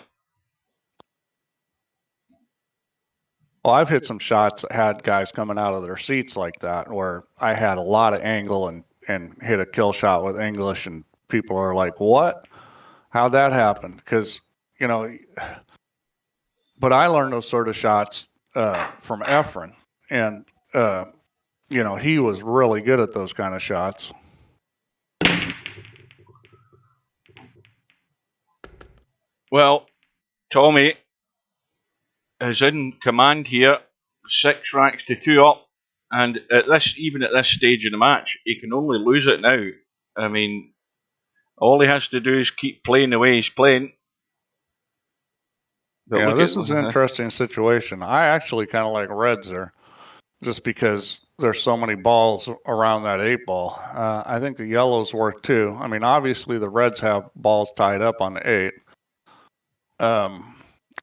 Well, I've hit some shots that had guys coming out of their seats like that, where I had a lot of angle and hit a kill shot with English, and people are like, "What? How'd that happen?" Because but I learned those sort of shots from Efren, and he was really good at those kind of shots. Well, Tommyy is in command here, 6 racks to 2 up, and even at this stage of the match, he can only lose it now. I mean, all he has to do is keep playing the way he's playing. But this is an interesting situation. I actually kind of like reds there, just because there's so many balls around that 8 ball. I think the yellows work too. I mean, obviously the reds have balls tied up on the 8. It'll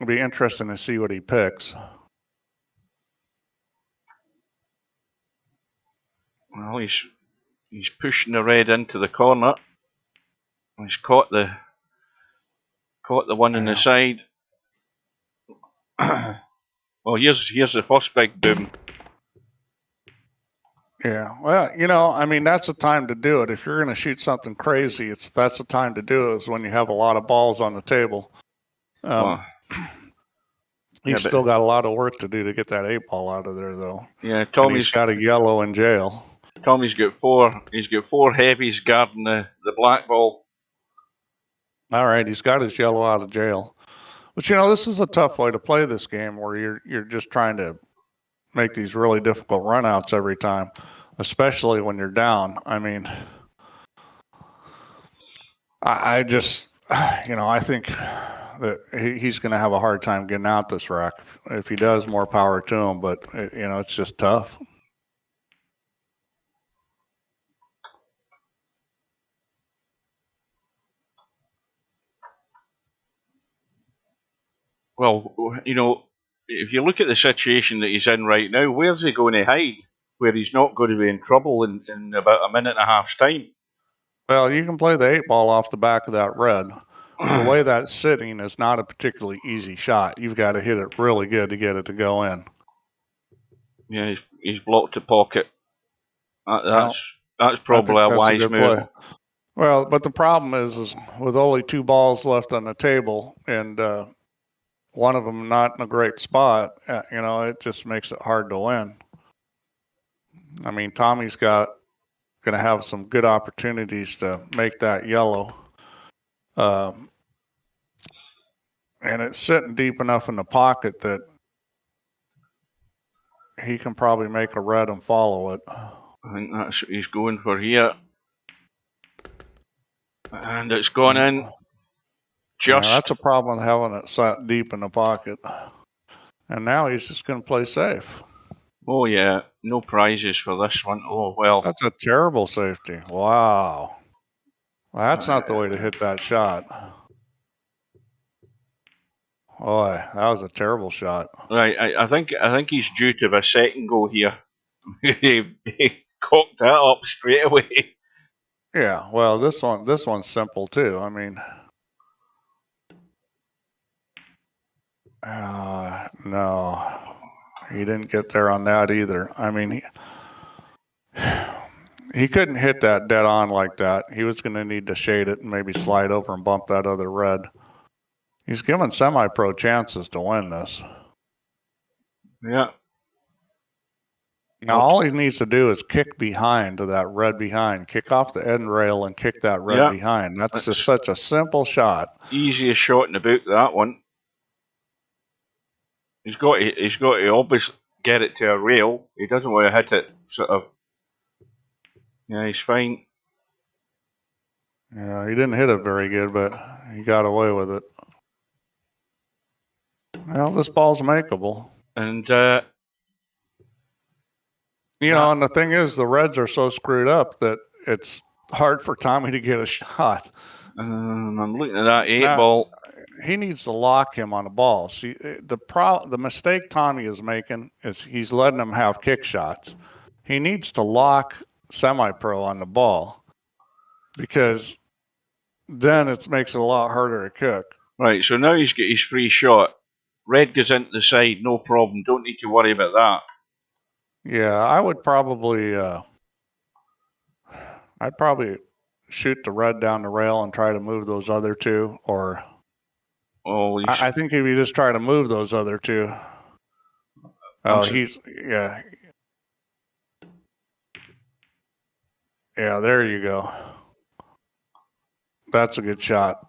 be interesting to see what he picks. Well, he's pushing the red into the corner. He's caught the one in the side. Well, here's the first big boom. Yeah, well, I mean, that's the time to do it. If you're going to shoot something crazy, that's the time to do it, is when you have a lot of balls on the table. He's still got a lot of work to do to get that 8 ball out of there, though. Yeah, Tommy's got a yellow in jail. Tommy's got 4. He's got 4 heavies guarding the black ball. All right, he's got his yellow out of jail. But this is a tough way to play this game, where you're just trying to make these really difficult runouts every time, especially when you're down. I mean, I just, I think that he's going to have a hard time getting out this rack. If he does, more power to him. But it's just tough. Well, you know, if you look at the situation that he's in right now, where's he going to hide? Where he's not going to be in trouble in about a minute and a half's time. Well, you can play the 8-ball off the back of that red. The way that's sitting is not a particularly easy shot. You've got to hit it really good to get it to go in. Yeah, he's blocked the pocket. That's probably a wise move. Play. Well, but the problem is with only 2 balls left on the table and one of them not in a great spot, it just makes it hard to win. I mean, Tommy's going to have some good opportunities to make that yellow. And it's sitting deep enough in the pocket that he can probably make a red and follow it. I think that's what he's going for here. And it's gone in. Just. Yeah, that's a problem with having it sat deep in the pocket. And now he's just going to play safe. Oh, yeah. No prizes for this one. Oh, well. That's a terrible safety. Wow. Well, that's not the way to hit that shot. Boy, that was a terrible shot. Right, I think he's due to a second goal here. he cocked that up straight away. Yeah, well, this one's simple too. I mean, no, he didn't get there on that either. I mean, he couldn't hit that dead on like that. He was going to need to shade it and maybe slide over and bump that other red. He's given semi-pro chances to win this. Yeah. Now, all he needs to do is kick behind to that red behind. Kick off the end rail and kick that red behind. That's just such a simple shot. Easiest shot in the book, that one. He's got to obviously get it to a rail. He doesn't want to hit it sort of. Yeah, he's fine. Yeah, he didn't hit it very good, but he got away with it. Well, this ball's makeable. And, and the thing is, the Reds are so screwed up that it's hard for Tommy to get a shot. I'm looking at that 8-ball. He needs to lock him on the ball. See, the mistake Tommy is making is he's letting him have kick shots. He needs to lock semi-pro on the ball because then it makes it a lot harder to cook. Right, so now he's got his free shot. Red goes into the side, no problem. Don't need to worry about that. Yeah, I would probably, I'd probably shoot the red down the rail and try to move those other two, or I think if you just try to move those other two. Oh, yeah, there you go. That's a good shot.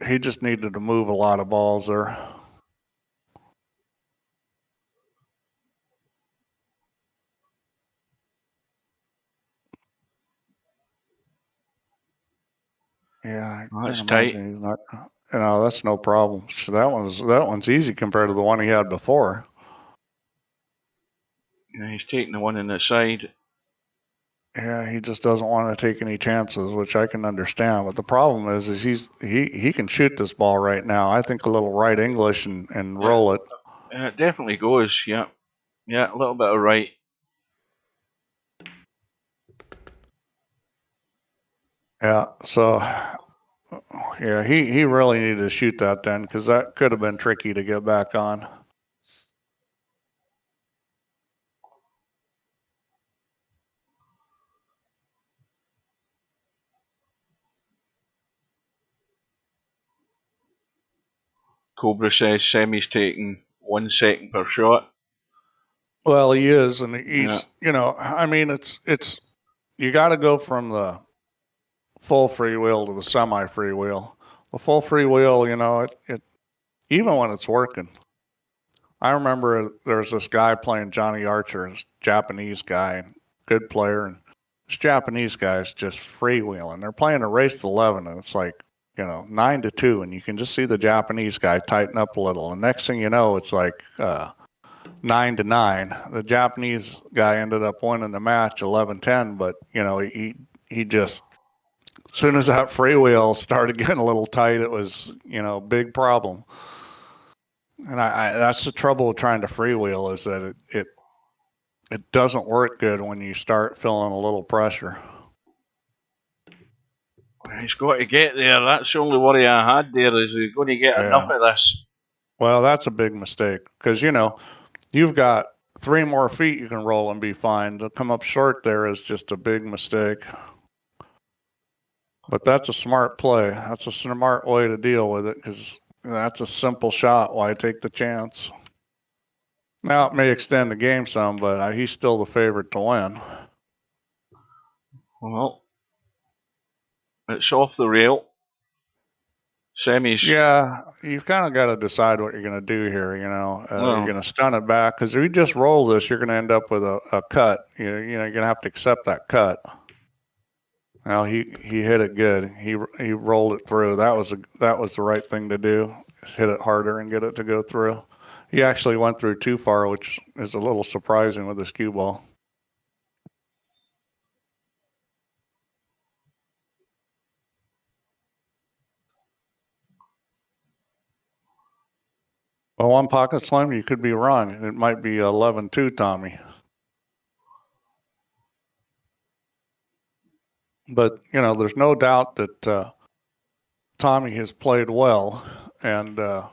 He just needed to move a lot of balls there. Yeah, that's tight. He's not, that's no problem. So that one's easy compared to the one he had before. Yeah, he's taking the one in the side. Yeah, he just doesn't want to take any chances, which I can understand. But the problem is he can shoot this ball right now. I think a little right English and roll it. It definitely goes. Yeah, a little bit of right. Yeah, so yeah, he really needed to shoot that then because that could have been tricky to get back on. Cobra says Semi's taking 1 second per shot. Well, he is, and he's I mean it's you got to go from the full freewheel to the semi freewheel. The full freewheel, it even when it's working. I remember there's this guy playing Johnny Archer, this Japanese guy, good player, and this Japanese guy's just freewheeling. They're playing a race to 11, and it's like 9-2, and you can just see the Japanese guy tighten up a little. And next thing you know, it's like 9-9. The Japanese guy ended up winning the match 11-10, but he just, as soon as that freewheel started getting a little tight, it was big problem. And that's the trouble with trying to freewheel, is that it doesn't work good when you start feeling a little pressure. He's got to get there. That's the only worry I had there. Is he going to get enough of this? Well, that's a big mistake, because you've got 3 more feet you can roll and be fine. To come up short there is just a big mistake. But that's a smart play. That's a smart way to deal with it, because that's a simple shot. Why take the chance? Now, it may extend the game some, but he's still the favorite to win. Well, it's off the rail. Semis. Yeah, you've kind of got to decide what you're going to do here. You're going to stun it back, because if you just roll this, you're going to end up with a cut. You're going to have to accept that cut. Well, he hit it good. He rolled it through. That was the right thing to do. Just hit it harder and get it to go through. He actually went through too far, which is a little surprising with his cue ball. Well, one pocket slam, you could be wrong. It might be 11-2, Tommy. But, there's no doubt that Tommy has played well. And, I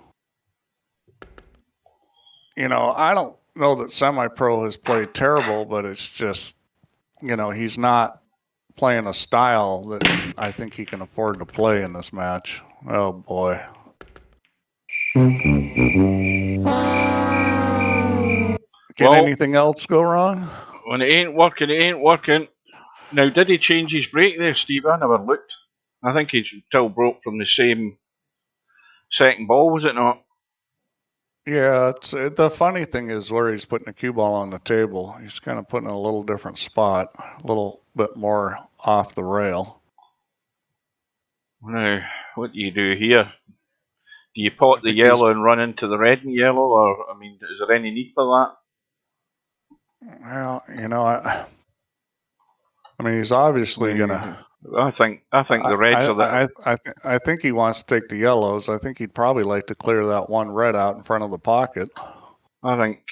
don't know that Semirpo has played terrible, but it's just, he's not playing a style that I think he can afford to play in this match. Oh, boy. Can anything else go wrong? When it ain't working, it ain't working. Now, did he change his break there, Steve? I never looked. I think he still broke from the same second ball, was it not? Yeah, the funny thing is where he's putting the cue ball on the table. He's kind of putting it in a little different spot, a little bit more off the rail. Now, what do you do here? Do you pot the yellow and run into the red and yellow, or is there any need for that? Well, he's obviously gonna. I think the reds are the. I think he wants to take the yellows. I think he'd probably like to clear that one red out in front of the pocket. I think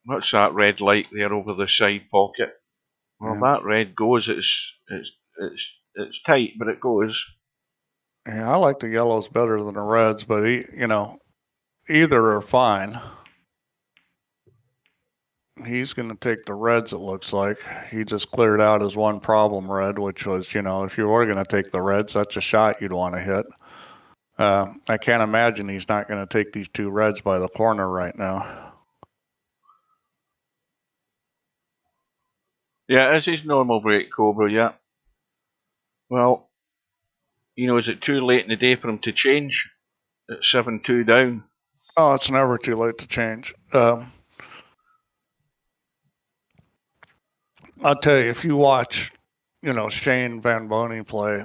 what's that red light there over the side pocket? Well, that red goes. It's tight, but it goes. Yeah, I like the yellows better than the reds, but either are fine. He's going to take the reds, it looks like. He just cleared out his one problem red, which was, if you were going to take the reds, that's a shot you'd want to hit. I can't imagine he's not going to take these 2 reds by the corner right now. Yeah, it's his normal break, Cobra, yeah. Well, is it too late in the day for him to change? It's 7-2 down. Oh, it's never too late to change. I'll tell you, if you watch, Shane Van Bonen play,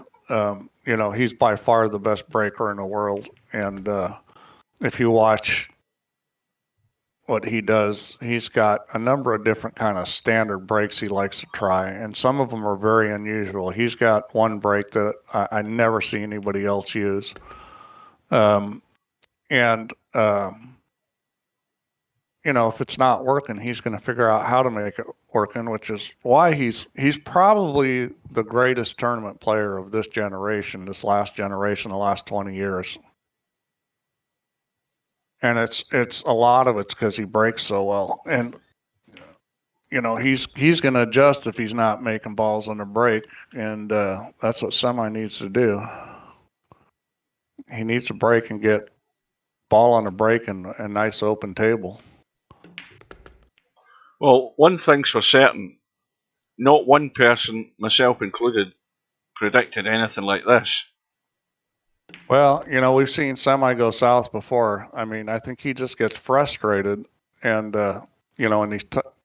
he's by far the best breaker in the world. And if you watch what he does, he's got a number of different kind of standard breaks he likes to try. And some of them are very unusual. He's got one break that I never see anybody else use. If it's not working, he's going to figure out how to make it working, which is why he's probably the greatest tournament player of this generation, this last generation, the last 20 years. And it's a lot of it's because he breaks so well. And he's going to adjust if he's not making balls on the break, and that's what Semi needs to do. He needs to break and get ball on the break and a nice open table. Well, one thing's for certain, not one person, myself included, predicted anything like this. Well, we've seen Semi go south before. I think he just gets frustrated, and in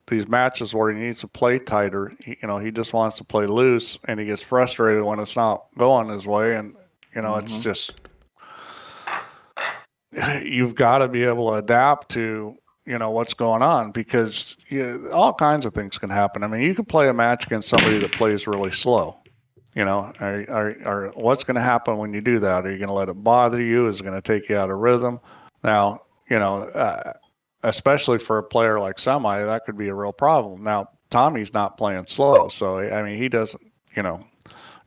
these matches where he needs to play tighter, he just wants to play loose, and he gets frustrated when it's not going his way, and it's just you've got to be able to adapt to what's going on, because all kinds of things can happen. You can play a match against somebody that plays really slow. What's going to happen when you do that? Are you going to let it bother you? Is it going to take you out of rhythm? Now, you know, especially for a player like Semirpo, that could be a real problem. Now, Tommy's not playing slow, so I mean, he doesn't, you know,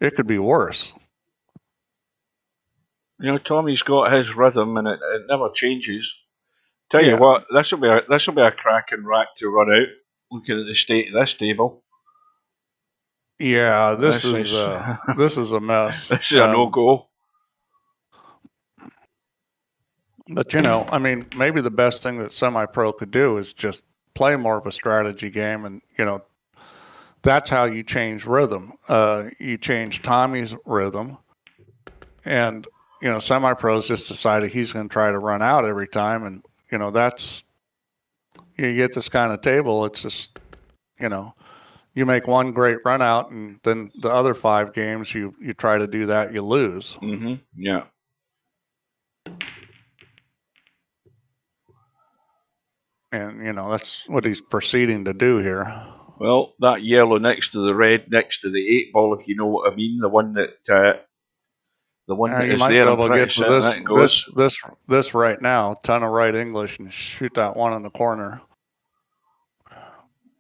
it could be worse. You know, Tommy's got his rhythm, and it never changes. Tell you what, this will be a cracking rack to run out. Looking at the state of this table. Yeah, this is this is a mess. This is a no-go. But you know, I mean, maybe the best thing that Semirpo could do is just play more of a strategy game, and you know, that's how you change rhythm. You change Tommy's rhythm, and you know, Semipro's just decided he's going to try to run out every time, and you know, that's you get this kind of table. It's just, you know, you make one great run out, and then the other 5 games you try to do that, you lose. Mm-hmm. Yeah. And you know, that's what he's proceeding to do here. Well, that yellow next to the red, next to the 8 ball, if you know what I mean, the one that is there. I'm pretty certain that goes. This right now, ton of right English, and shoot that one in the corner.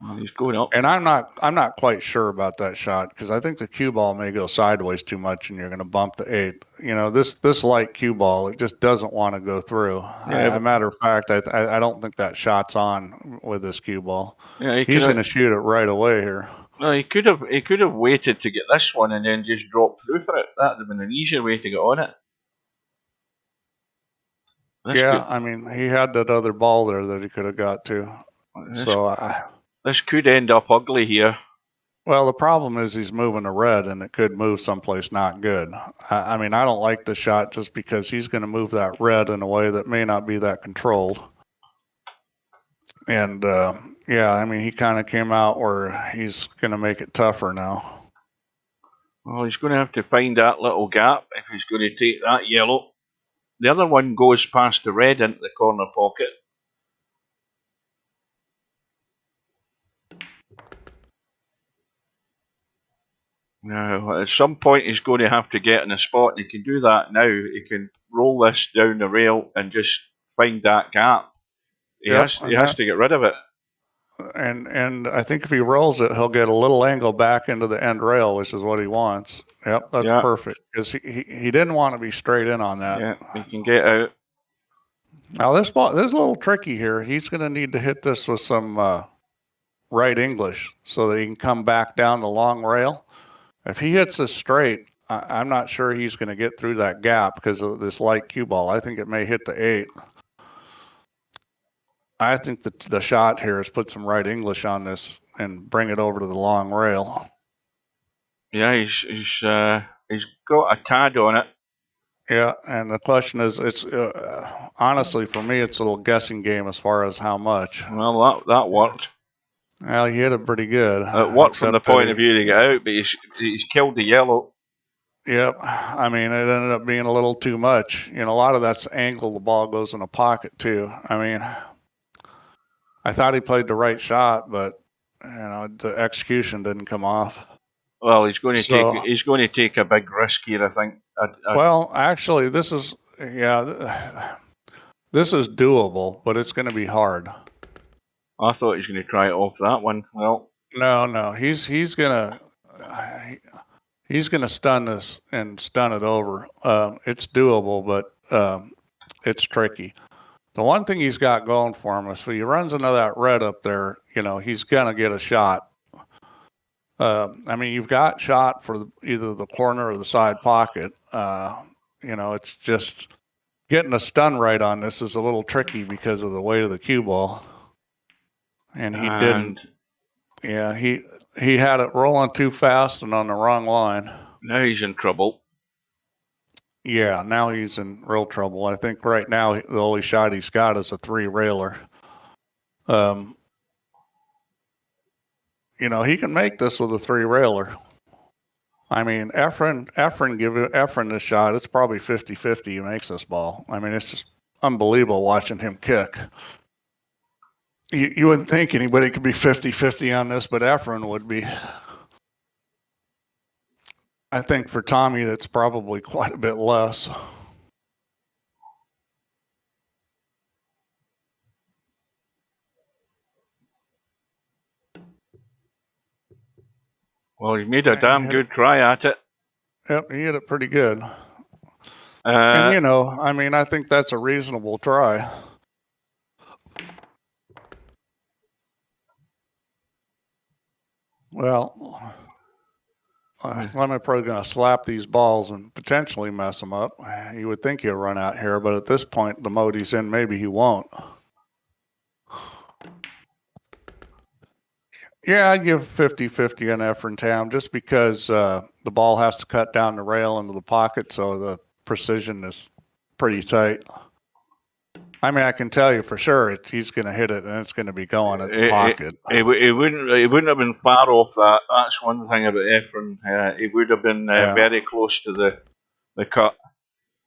Well, he's going up. And I'm not quite sure about that shot, because I think the cue ball may go sideways too much, and you're going to bump the 8. You know, this light cue ball, it just doesn't want to go through. Yeah. As a matter of fact, I don't think that shot's on with this cue ball. Yeah, he's going to shoot it right away here. No, he could have waited to get this one and then just dropped through for it. That would have been an easier way to get on it. I mean, he had that other ball there that he could have got to. This could end up ugly here. Well, the problem is he's moving to red, and it could move someplace not good. I mean, I don't like the shot just because he's going to move that red in a way that may not be that controlled. And yeah, I mean, he kind of came out where he's going to make it tougher now. Well, he's going to have to find that little gap if he's going to take that yellow. The other one goes past the red into the corner pocket. Now, at some point, he's going to have to get in a spot, and he can do that now. He can roll this down the rail and just find that gap. He has to get rid of it. And I think if he rolls it, he'll get a little angle back into the end rail, which is what he wants. Yep, that's perfect, because he didn't want to be straight in on that. Yeah, he can get out. Now this ball, this is a little tricky here. He's going to need to hit this with some right English so that he can come back down the long rail. If he hits this straight, I'm not sure he's going to get through that gap because of this light cue ball. I think it may hit the 8. I think that the shot here is put some right English on this and bring it over to the long rail. Yeah, he's got a tad on it. Yeah, and the question is, it's honestly for me, it's a little guessing game as far as how much. Well, that worked. Well, he hit it pretty good. It worked from the point of view to get out, but he's killed the yellow. Yep. I mean, it ended up being a little too much. You know, a lot of that's angle. The ball goes in a pocket too. I mean, I thought he played the right shot, but you know, the execution didn't come off. Well, he's going to take a big risk here, I think. Well, actually, this is doable, but it's going to be hard. I thought he was going to try it off that one. Well, no, he's gonna stun this and stun it over. It's doable, but it's tricky. The one thing he's got going for him is if he runs into that red up there, you know, he's gonna get a shot. I mean, you've got shot for either the corner or the side pocket. You know, it's just getting a stun right on this is a little tricky because of the weight of the cue ball. And he didn't. Yeah, he had it rolling too fast and on the wrong line. Now he's in trouble. Yeah, now he's in real trouble. I think right now the only shot he's got is a 3-railer. You know, he can make this with a 3-railer. I mean, Efren give Efren this shot. It's probably 50-50 he makes this ball. I mean, it's just unbelievable watching him kick. You wouldn't think anybody could be 50-50 on this, but Efren would be. I think for Tommyy, that's probably quite a bit less. Well, he made a damn good try at it. Yep, he hit it pretty good. And, you know, I mean, I think that's a reasonable try. Well, I'm probably going to slap these balls and potentially mess them up. You would think he'll run out here, but at this point, the mode he's in, maybe he won't. Yeah, I'd give 50-50 on Efrentam just because the ball has to cut down the rail into the pocket, so the precision is pretty tight. I mean, I can tell you for sure he's going to hit it and it's going to be going at the pocket. It wouldn't have been far off that. That's one thing about Efren. He would have been very close to the cut.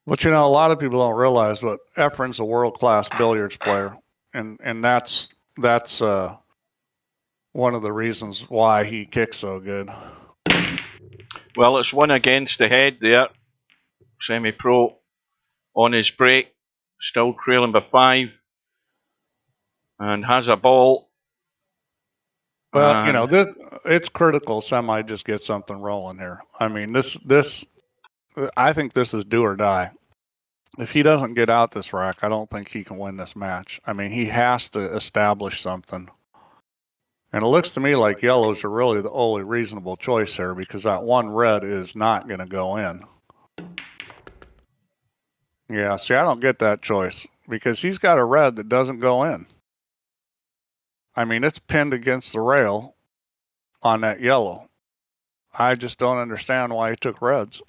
But you know, a lot of people don't realize, but Efren's a world-class billiards player, and that's one of the reasons why he kicks so good. Well, it's one against the head there. Semirpo on his break, still trailing by 5, and has a ball. Well, you know, it's critical Semi just get something rolling here. I mean, I think this is do or die. If he doesn't get out this rack, I don't think he can win this match. I mean, he has to establish something. And it looks to me like yellows are really the only reasonable choice here because that one red is not going to go in. Yeah, see, I don't get that choice because he's got a red that doesn't go in. I mean, it's pinned against the rail on that yellow. I just don't understand why he took reds.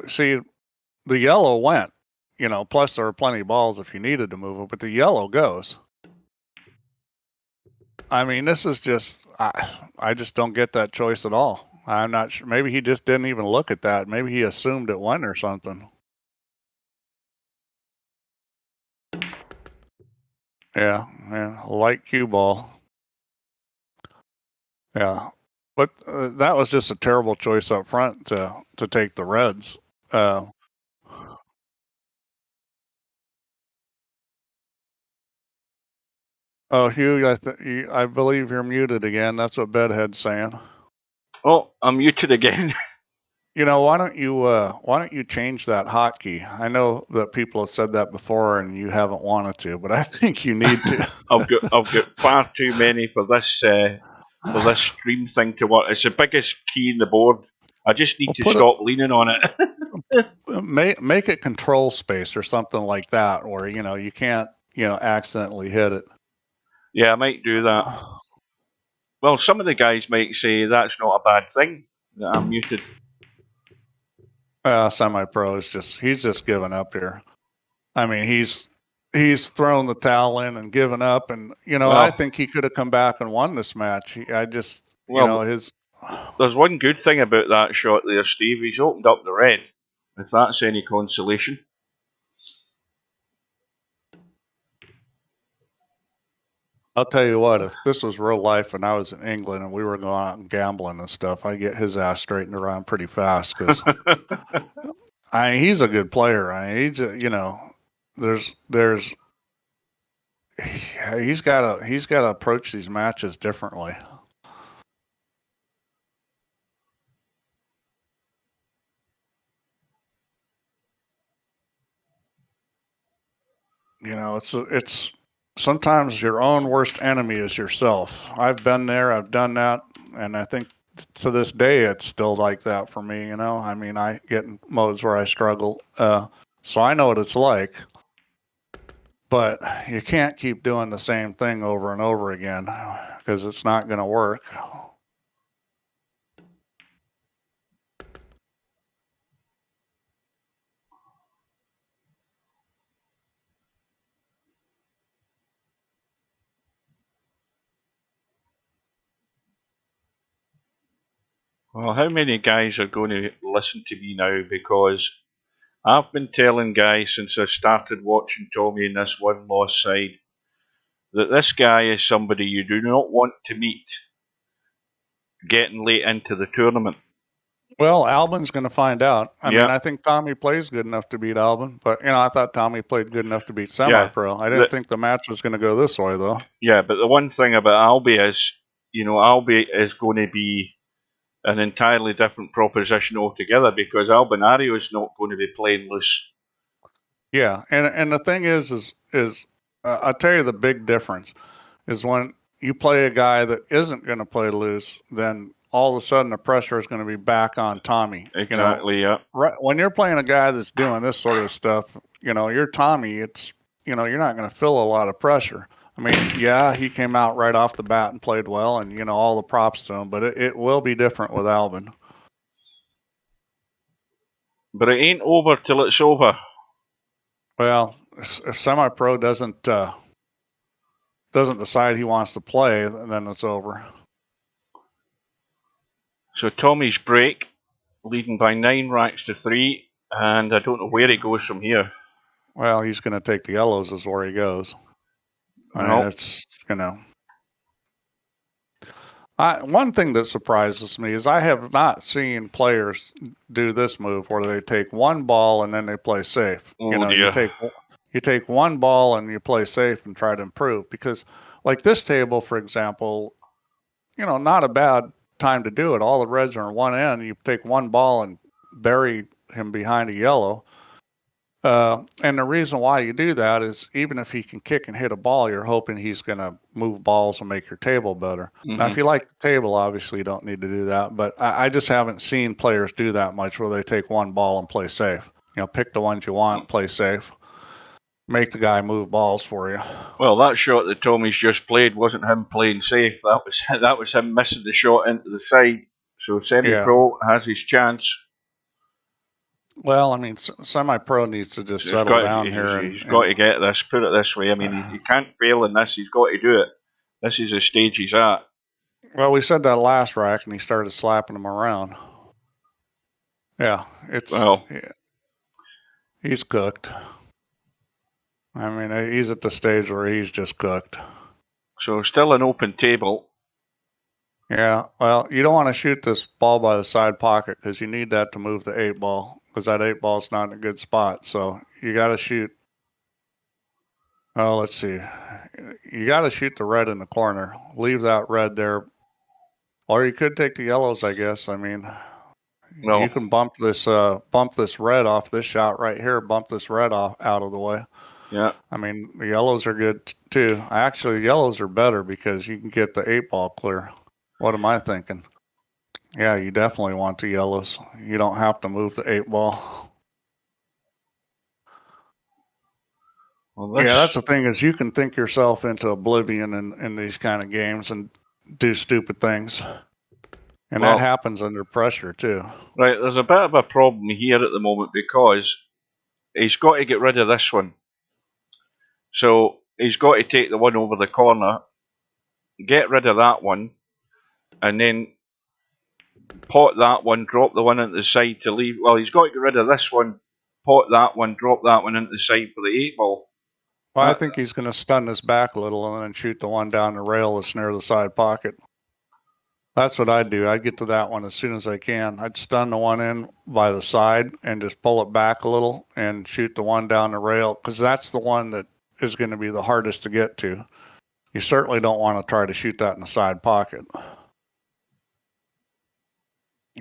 See, the yellow went, you know, plus there are plenty of balls if you needed to move it, but the yellow goes. I mean, this is just, I just don't get that choice at all. I'm not sure. Maybe he just didn't even look at that. Maybe he assumed it went or something. Yeah, light cue ball. Yeah, but that was just a terrible choice up front to take the reds. Oh, Hugh, I believe you're muted again. That's what Bedhead's saying. Oh, I'm muted again. You know, why don't you change that hotkey? I know that people have said that before, and you haven't wanted to, but I think you need to. I've got far too many for this stream thing to work. It's the biggest key in the board. I just need to stop leaning on it. Make it control space or something like that, or you know you can't accidentally hit it. Yeah, I might do that. Well, some of the guys might say that's not a bad thing that I'm muted. Semi-pro is he's just given up here. I mean, he's thrown the towel in and given up, and you know, I think he could have come back and won this match. There's one good thing about that shot there, Steve. He's opened up the red. If that's any consolation. I'll tell you what, if this was real life and I was in England and we were going out and gambling and stuff, I'd get his ass straightened around pretty fast because I mean, he's a good player. I mean, he's he's got to approach these matches differently. You know, it's sometimes your own worst enemy is yourself. I've been there, I've done that, and I think to this day it's still like that for me. You know, I mean, I get in modes where I struggle, so I know what it's like. But you can't keep doing the same thing over and over again because it's not going to work. Well, how many guys are going to listen to me now? Because I've been telling guys since I started watching Tommyy in this one-loss side that this guy is somebody you do not want to meet getting late into the tournament. Well, Albin's going to find out. I mean, I think Tommyy plays good enough to beat Albin, but I thought Tommyy played good enough to beat Semirpo. I didn't think the match was going to go this way, though. Yeah, but the one thing about Albie is, Albie is going to be an entirely different proposition altogether because Albinario is not going to be playing loose. Yeah, and the thing is I'll tell you the big difference is when you play a guy that isn't going to play loose, then all of a sudden the pressure is going to be back on Tommyy. Exactly, yeah. Right when you're playing a guy that's doing this sort of stuff, you're Tommyy. It's you're not going to feel a lot of pressure. I mean, yeah, he came out right off the bat and played well, and all the props to him. But it will be different with Albin. But it ain't over till it's over. Well, if Semirpo doesn't decide he wants to play, then it's over. So Tommy's break, leading by 9 racks to 3, and I don't know where he goes from here. Well, he's going to take the yellows is where he goes. I mean, it's, one thing that surprises me is I have not seen players do this move where they take one ball and then they play safe. You take one ball and you play safe and try to improve, because like this table, for example, not a bad time to do it. All the reds are on one end. You take one ball and bury him behind a yellow. And the reason why you do that is even if he can kick and hit a ball, you're hoping he's going to move balls and make your table better. Mm-hmm. Now, if you like the table, obviously you don't need to do that. But I just haven't seen players do that much where they take one ball and play safe. Pick the ones you want, play safe, make the guy move balls for you. Well, that shot that Tommy's just played wasn't him playing safe. That was him missing the shot into the side. So Semirpo has his chance. Well, I mean, Semirpo needs to just settle down here. He's got to get this, put it this way. I mean, he can't fail in this. He's got to do it. This is the stage he's at. Well, we said that last rack, and he started slapping him around. Yeah, he's cooked. I mean, he's at the stage where he's just cooked. So still an open table. Yeah, well, you don't want to shoot this ball by the side pocket because you need that to move the 8 ball, because that 8 ball's not in a good spot. So you got to shoot. Oh, let's see. You got to shoot the red in the corner. Leave that red there. Or you could take the yellows, I guess. I mean, you can bump this red off this shot right here. Bump this red out of the way. Yeah. I mean, the yellows are good too. Actually, yellows are better because you can get the 8 ball clear. What am I thinking? Yeah, you definitely want the yellows. You don't have to move the 8 ball. Well, that's the thing, is you can think yourself into oblivion in these kind of games and do stupid things. And that happens under pressure too. Right, there's a bit of a problem here at the moment because he's got to get rid of this one. So he's got to take the one over the corner, get rid of that one, and then pot that one, drop the one into the side to leave. Well, he's got to get rid of this one, pot that one, drop that one into the side for the 8 ball. Well, I think he's going to stun this back a little and then shoot the one down the rail that's near the side pocket. That's what I'd do. I'd get to that one as soon as I can. I'd stun the one in by the side and just pull it back a little and shoot the one down the rail, because that's the one that is going to be the hardest to get to. You certainly don't want to try to shoot that in the side pocket.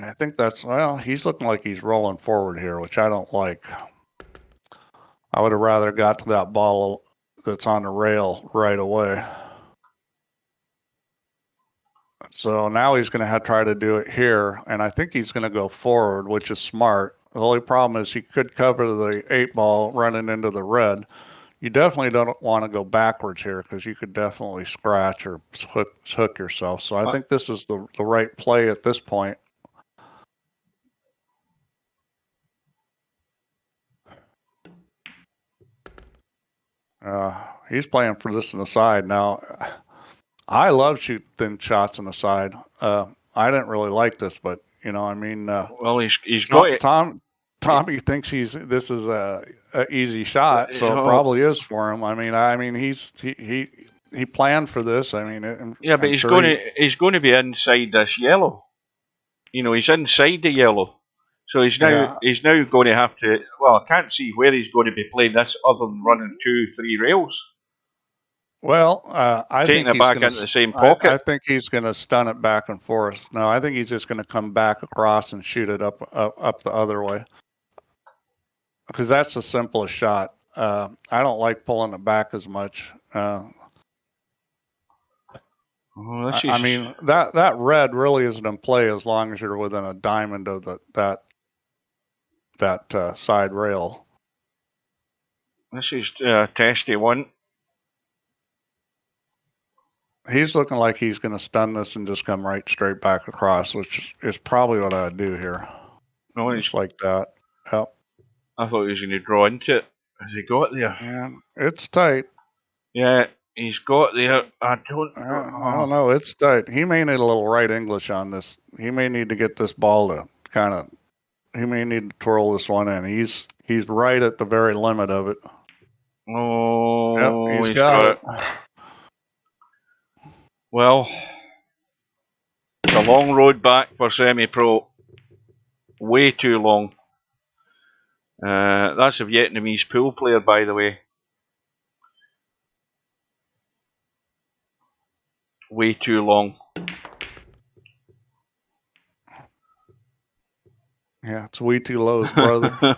I think he's looking like he's rolling forward here, which I don't like. I would have rather got to that ball that's on the rail right away. So now he's going to try to do it here, and I think he's going to go forward, which is smart. The only problem is he could cover the 8 ball running into the red. You definitely don't want to go backwards here because you could definitely scratch or hook yourself. So I think this is the right play at this point. He's playing for this on the side. Now, I love shooting thin shots on the side. I didn't really like this, but well, he's got it. Tommyy thinks this is a easy shot, so it probably is for him. I mean, he planned for this. I mean, but he's going to be inside this yellow. you know, he's inside the yellow. So he's now going to have to. Well, I can't see where he's going to be playing this other than running 2-3 rails. Well, I taking think it back into the same I pocket. think he's going to stun it back and forth. No, I think he's just going to come back across and shoot it up the other way, because that's the simplest shot. I don't like pulling it back as much. I mean, that red really isn't in play as long as you're within a diamond of that side rail. This is testy one. He's looking like he's going to stun this and just come right straight back across, which is probably what I'd do here. No, it's like that. Yep. I thought he was going to draw into it. Has he got there? Yeah, it's tight. Yeah, he's got there. I don't know. It's tight. He may need a little right English on this. He may need to get this ball to kind of. He may need to twirl this one in. He's right at the very limit of it. Oh, yep, he's got it. Well, it's a long road back for Semirpo. Way too long. That's a Vietnamese pool player, by the way. Way too long. Yeah, it's way too low, brother.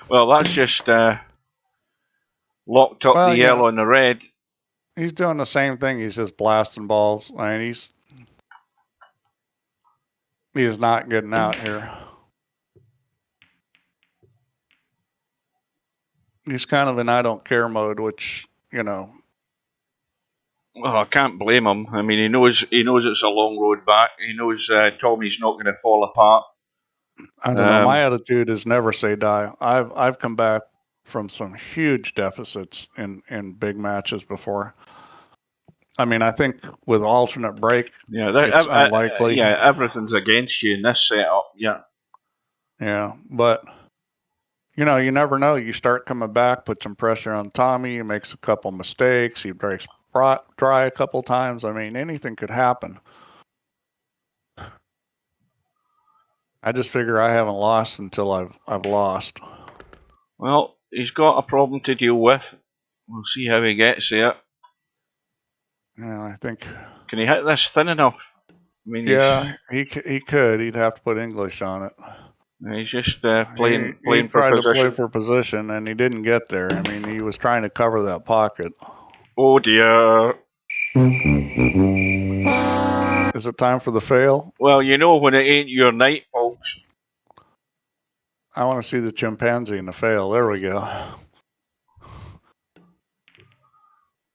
Well, that's just locked up the yellow and the red. He's doing the same thing. He's just blasting balls. I mean, he is not getting out here. He's kind of in I don't care mode, which, you know. Well, I can't blame him. I mean, he knows it's a long road back. He knows Tommy's not going to fall apart. I don't know. My attitude is never say die. I've come back from some huge deficits in big matches before. I mean, I think with alternate break, it's unlikely. Everything's against you in this setup. Yeah, but you know, you never know. You start coming back, put some pressure on Tommyy. He makes a couple mistakes. He breaks dry a couple times. I mean, anything could happen. I just figure I haven't lost until I've lost. Well, he's got a problem to deal with. We'll see how he gets there. Yeah, I think. Can he hit this thin enough? I mean, yeah, he could. He'd have to put English on it. He's just playing for position. He tried to play for position, and he didn't get there. I mean, he was trying to cover that pocket. Oh dear. Is it time for the fail? Well, you know when it ain't your night, folks. I want to see the chimpanzee in the fail. There we go.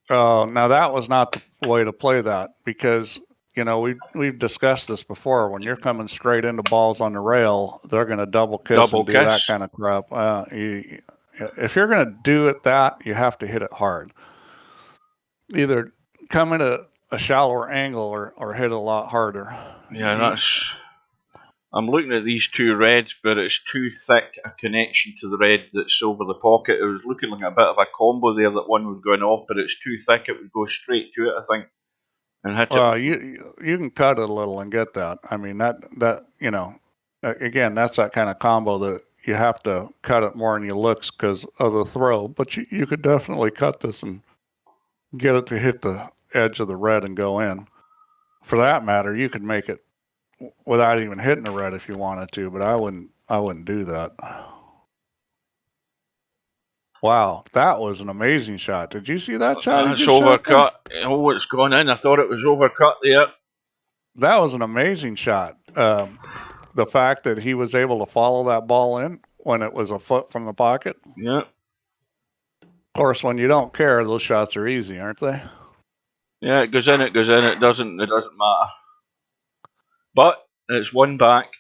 Oh, now that was not the way to play that, because, you know, we've discussed this before. When you're coming straight into balls on the rail, they're going to double kiss do that kind of crap. If you're going to do it you have to hit it hard. Either come at a shallower angle or hit a lot harder. Yeah, I'm looking at these two reds, but it's too thick a connection to the red that's over the pocket. It was looking like a bit of a combo there that one would go off, but it's too thick. It would go straight to it, I think, and hit it. You can cut it a little and get that. I mean, that you know, again, that's that kind of combo that you have to cut it more than you looks because of the throw. But you could definitely cut this and get it to hit the edge of the red and go in. For that matter, you could make it without even hitting the red if you wanted to, but I wouldn't do that. Wow, that was an amazing shot. Did you see that shot? That's overcut. Oh, it's gone in. I thought it was overcut there. That was an amazing shot. The fact that he was able to follow that ball in when it was a foot from the pocket. Yeah. Of course, when you don't care, those shots are easy, aren't they? Yeah, it goes in. It doesn't matter. But it's one back.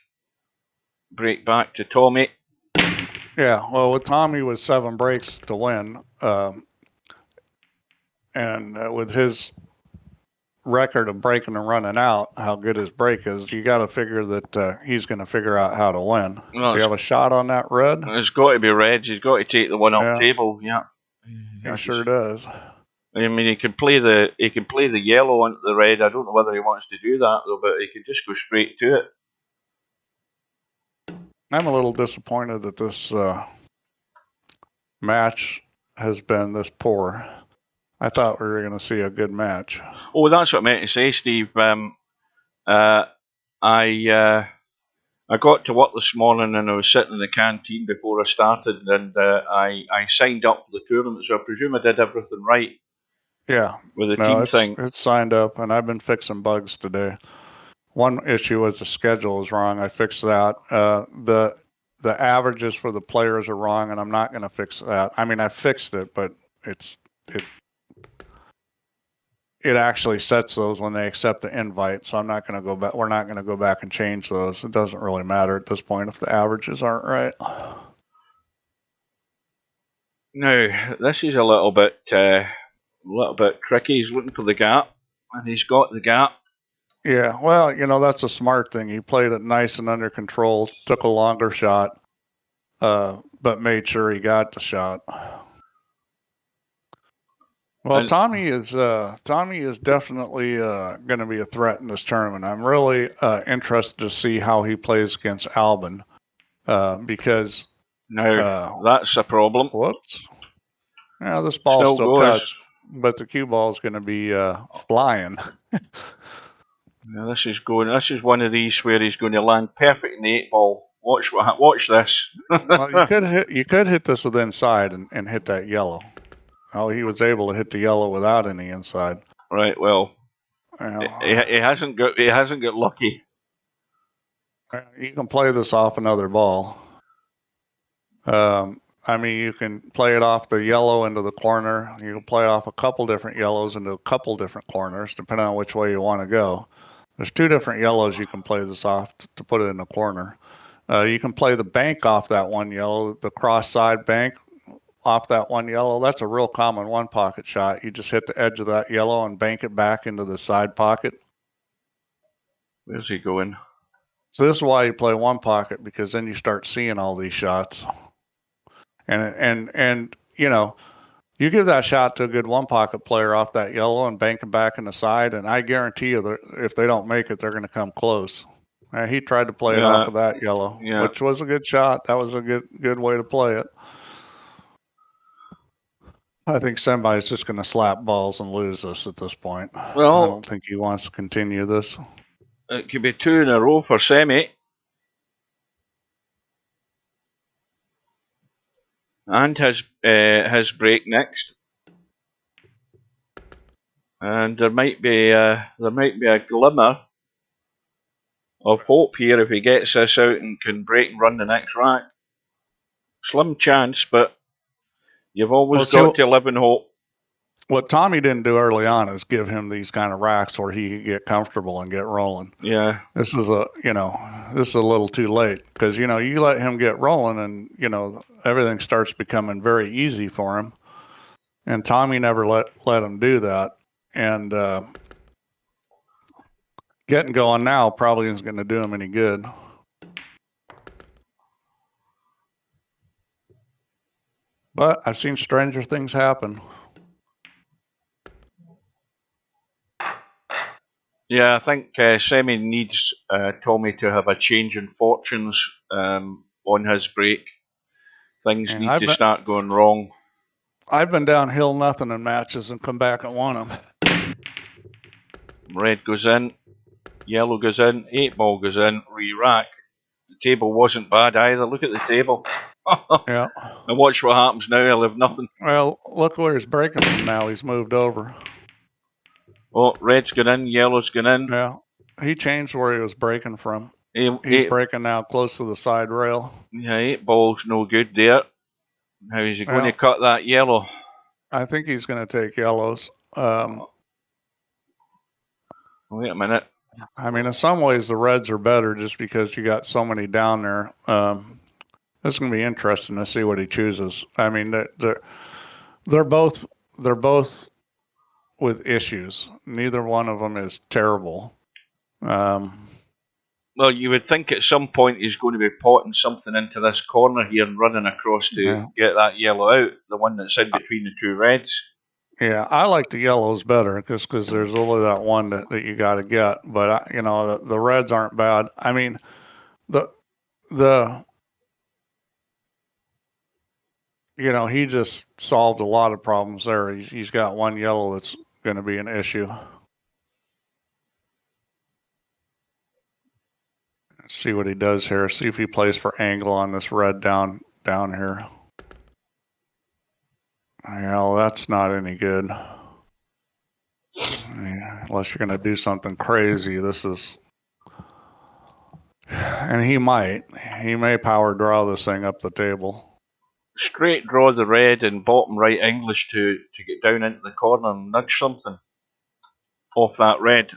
Break back to Tommyy. Yeah, well, with Tommyy with 7 breaks to win, and with his record of breaking and running out, how good his break is, you got to figure that he's going to figure out how to win. Well, so you have a shot on that red? It's got to be red. He's got to take the one up table. Yeah. He sure does. I mean, he can play the yellow onto the red. I don't know whether he wants to do that though, but he can just go straight to it. I'm a little disappointed that this match has been this poor. I thought we were going to see a good match. Oh, that's what I meant to say, Steve. I got to work this morning and I was sitting in the canteen before I started, and I signed up for the tournament, so I presume I did everything right. Yeah, with the team thing. It's signed up, and I've been fixing bugs today. One issue was the schedule is wrong. I fixed that. The averages for the players are wrong, and I'm not going to fix that. I mean, I fixed it, but it actually sets those when they accept the invite. So I'm not going to go back. We're not going to go back and change those. It doesn't really matter at this point if the averages aren't right. Now this is a little bit tricky. He's looking for the gap, and he's got the gap. Yeah, well, that's a smart thing. He played it nice and under control. Took a longer shot, but made sure he got the shot. Well, Tommyy is definitely going to be a threat in this tournament. I'm really interested to see how he plays against Albin, because now that's a problem. Whoops! Yeah, this ball still cuts, but the cue ball is going to be flying. Yeah, this is one of these where he's going to land perfect in the 8-ball. Watch this. Well, you could hit this with inside and hit that yellow. Oh, he was able to hit the yellow without any inside. Right. Well, he hasn't got lucky. You can play this off another ball. I mean, you can play it off the yellow into the corner. You can play off a couple different yellows into a couple different corners, depending on which way you want to go. There's 2 different yellows you can play this off to put it in the corner. You can play the bank off that one yellow, the cross side bank off that one yellow. That's a real common one pocket shot. You just hit the edge of that yellow and bank it back into the side pocket. Where's he going? So this is why you play one pocket, because then you start seeing all these shots. And you give that shot to a good one pocket player off that yellow and bank it back in the side, and I guarantee you that if they don't make it, they're going to come close. He tried to play it off of that yellow, which was a good shot. That was a good way to play it. I think somebody's just going to slap balls and lose this at this point. Well, I don't think he wants to continue this. It could be 2 in a row for Semi. And his break next. And there might be a glimmer of hope here if he gets this out and can break and run the next rack. Slim chance, but you've always got to live in hope. What Tommyy didn't do early on is give him these kind of racks where he could get comfortable and get rolling. Yeah. This is a little too late, because, you let him get rolling and, everything starts becoming very easy for him. And Tommyy never let him do that. And getting going now probably isn't going to do him any good. But I've seen stranger things happen. Yeah, I think Semi needs Tommyy to have a change in fortunes on his break. Things need to start going wrong. I've been downhill nothing in matches and come back and won them. Red goes in, yellow goes in, 8-ball goes in, re-rack. The table wasn't bad either. Look at the table. Yeah. And watch what happens now. He'll have nothing. Well, look where he's breaking from now. He's moved over. Oh, red's gone in, yellow's gone in. Yeah. He changed where he was breaking from. He's breaking now close to the side rail. Yeah, 8-ball's no good there. How is he going to cut that yellow? I think he's going to take yellows. Wait a minute. I mean, in some ways, the reds are better just because you got so many down there. It's going to be interesting to see what he chooses. I mean, they're both with issues. Neither one of them is terrible. Well, you would think at some point he's going to be potting something into this corner here and running across to get that yellow out, the one that's in between the 2 reds. Yeah, I like the yellows better just because there's only that one that you got to get. But you know, the reds aren't bad. I mean, the you know, he just solved a lot of problems there. He's got one yellow that's going to be an issue. Let's see what he does here. See if he plays for angle on this red down here. Well, that's not any good. Yeah, unless you're going to do something crazy. This is... And he may power draw this thing up the table. Straight draw the red and bottom right English to get down into the corner and nudge something off that red.